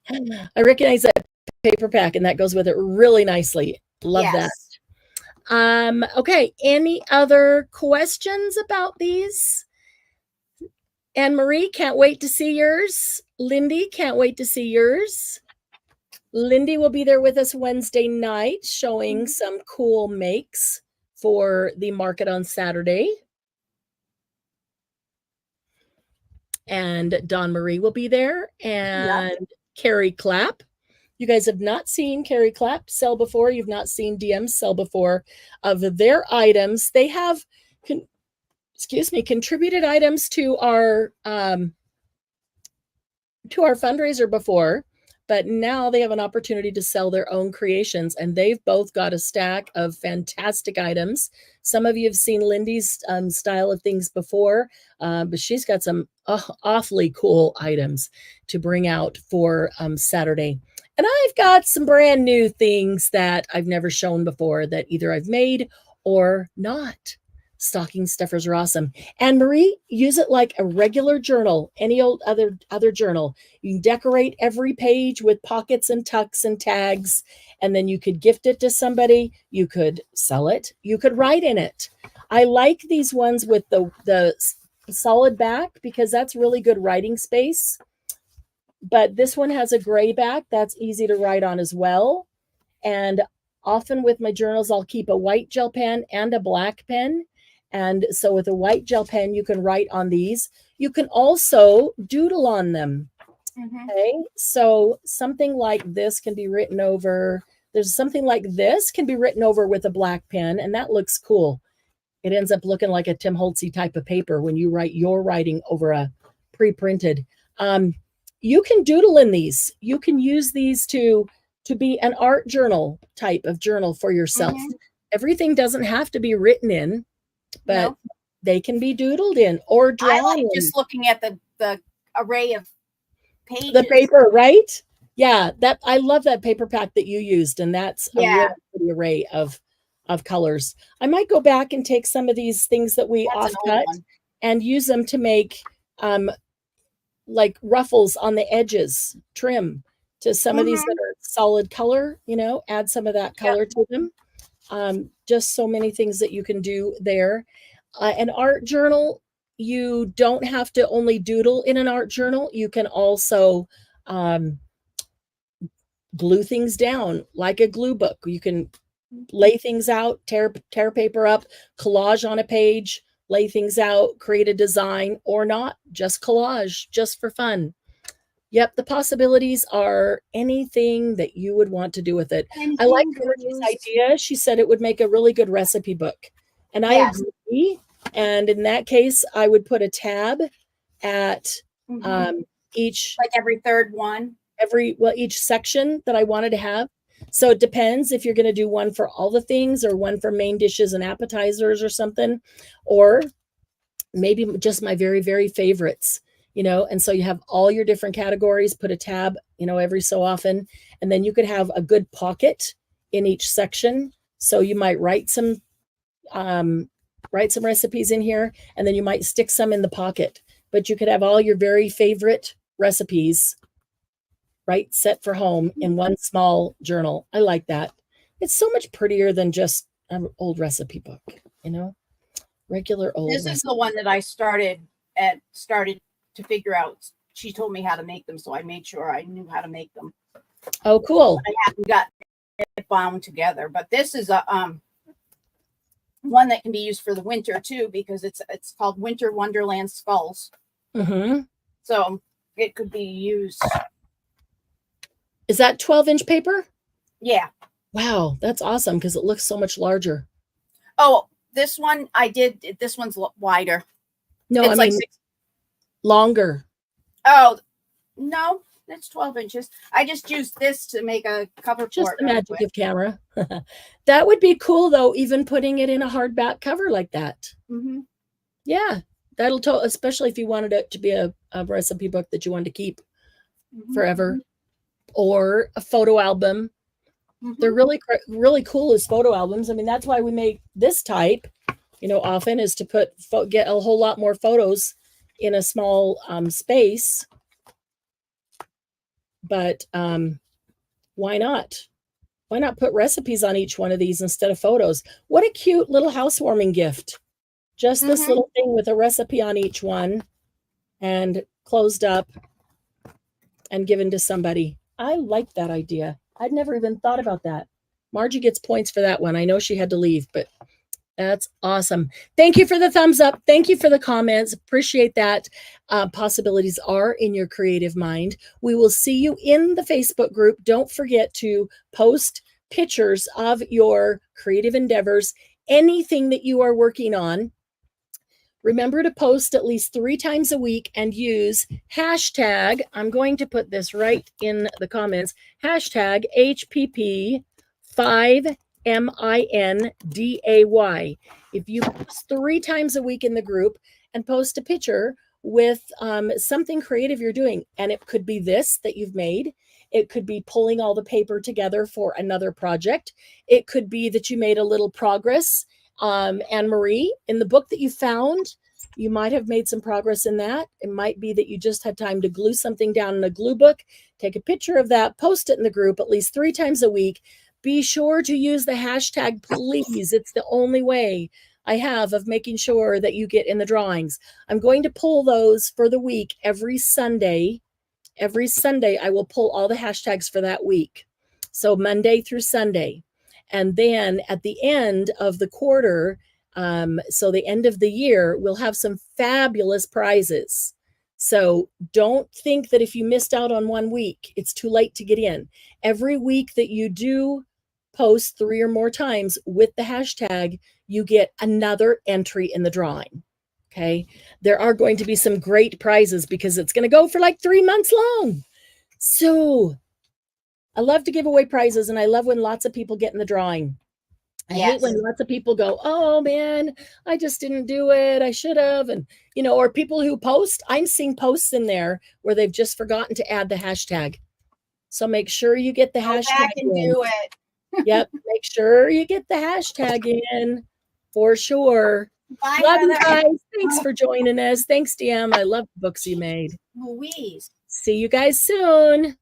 I recognize that paper pack, and that goes with it really nicely. Love that. Okay. Any other questions about these? Anne Marie, can't wait to see yours. Lindy, can't wait to see yours. Lindy will be there with us Wednesday night, showing some cool makes for the market on Saturday. And Dawn Marie will be there, and Carrie Clapp. You guys have not seen Carrie Clapp sell before. You've not seen DM sell before of their items. They have, contributed items to our fundraiser before, but now they have an opportunity to sell their own creations, and they've both got a stack of fantastic items. Some of you have seen Lindy's style of things before, but she's got some awfully cool items to bring out for Saturday. And I've got some brand new things that I've never shown before that either I've made or not. Stocking stuffers are awesome. And Marie, use it like a regular journal, any old other journal. You can decorate every page with pockets and tucks and tags, and then you could gift it to somebody. You could sell it. You could write in it. I like these ones with the solid back because that's really good writing space. But this one has a gray back. That's easy to write on as well. And often with my journals, I'll keep a white gel pen and a black pen. And so with a white gel pen, you can write on these. You can also doodle on them. Mm-hmm. Okay. So something like this can be written over. There's something like this can be written over with a black pen, and that looks cool. It ends up looking like a Tim Holtzy type of paper when you write your writing over a pre-printed. You can doodle in these. You can use these to be an art journal type of journal for yourself. Mm-hmm. Everything doesn't have to be written in, but they can be doodled in or drawn. I like just looking at the array of pages. The paper, right? Yeah, I love that paper pack that you used, and that's a really pretty array of colors. I might go back and take some of these things that we offcut and use them to make like ruffles on the edges, trim to some of these that are solid color, add some of that color to them. Just so many things that you can do there. An art journal, you don't have to only doodle in an art journal. You can also glue things down like a glue book. You can lay things out, tear paper up, collage on a page, lay things out, create a design, or not, just collage, just for fun. Yep, the possibilities are anything that you would want to do with it. I like Georgie's idea. She said it would make a really good recipe book. And I agree. And in that case, I would put a tab at each, like every third one. Each section that I wanted to have. So it depends if you're going to do one for all the things or one for main dishes and appetizers or something, or maybe just my very, very favorites, you know. And so you have all your different categories, put a tab, you know, every so often, and then you could have a good pocket in each section. So you might write some recipes in here, and then you might stick some in the pocket, but you could have all your very favorite recipes, right, set for home in one small journal. I like that. It's so much prettier than just an old recipe book, you know, regular old. This is the one that I started to figure out. She told me how to make them, so I made sure I knew how to make them. Oh, cool. But I haven't got it bound together, but this is a one that can be used for the winter too, because it's called Winter Wonderland Skulls. So it could be used. Is that 12-inch paper? Yeah. Wow, that's awesome because it looks so much larger. Oh, this one this one's wider. No, it's like longer. Oh, no, that's 12 inches. I just used this to make a cover. Just the magic of camera. That would be cool, though, even putting it in a hardback cover like that. Yeah, that'll especially if you wanted it to be a recipe book that you wanted to keep forever. Or a photo album. They're really, really cool as photo albums. I mean, that's why we make this type, you know, often is to get a whole lot more photos in a small space. But why not? Why not put recipes on each one of these instead of photos? What a cute little housewarming gift. Just this little thing with a recipe on each one and closed up and given to somebody. I like that idea. I'd never even thought about that. Margie gets points for that one. I know she had to leave, but that's awesome. Thank you for the thumbs up. Thank you for the comments. Appreciate that. Possibilities are in your creative mind. We will see you in the Facebook group. Don't forget to post pictures of your creative endeavors, anything that you are working on. Remember to post at least 3 times a week and use hashtag, I'm going to put this right in the comments, hashtag HPP5MINDAY. If you post 3 times a week in the group and post a picture with something creative you're doing, and it could be this that you've made. It could be pulling all the paper together for another project. It could be that you made a little progress. Anne-Marie, in the book that you found, you might have made some progress in that. It might be that you just had time to glue something down in a glue book. Take a picture of that, post it in the group at least 3 times a week. Be sure to use the hashtag, please. It's the only way I have of making sure that you get in the drawings. I'm going to pull those for the week every Sunday. Every Sunday, I will pull all the hashtags for that week. So Monday through Sunday. And then at the end of the quarter, so the end of the year, we'll have some fabulous prizes. So don't think that if you missed out on one week, it's too late to get in. Every week that you do post 3 or more times with the hashtag, you get another entry in the drawing. Okay. There are going to be some great prizes because it's going to go for like 3 months long. So I love to give away prizes, and I love when lots of people get in the drawing. I hate when lots of people go, oh man, I just didn't do it. I should have. And, you know, or people who post, I'm seeing posts in there where they've just forgotten to add the hashtag. So make sure you get the hashtag. Back and do it. Yep. Make sure you get the hashtag in for sure. Bye, love you guys. Thanks for joining us. Thanks, DM. I love the books you made. Louise. See you guys soon.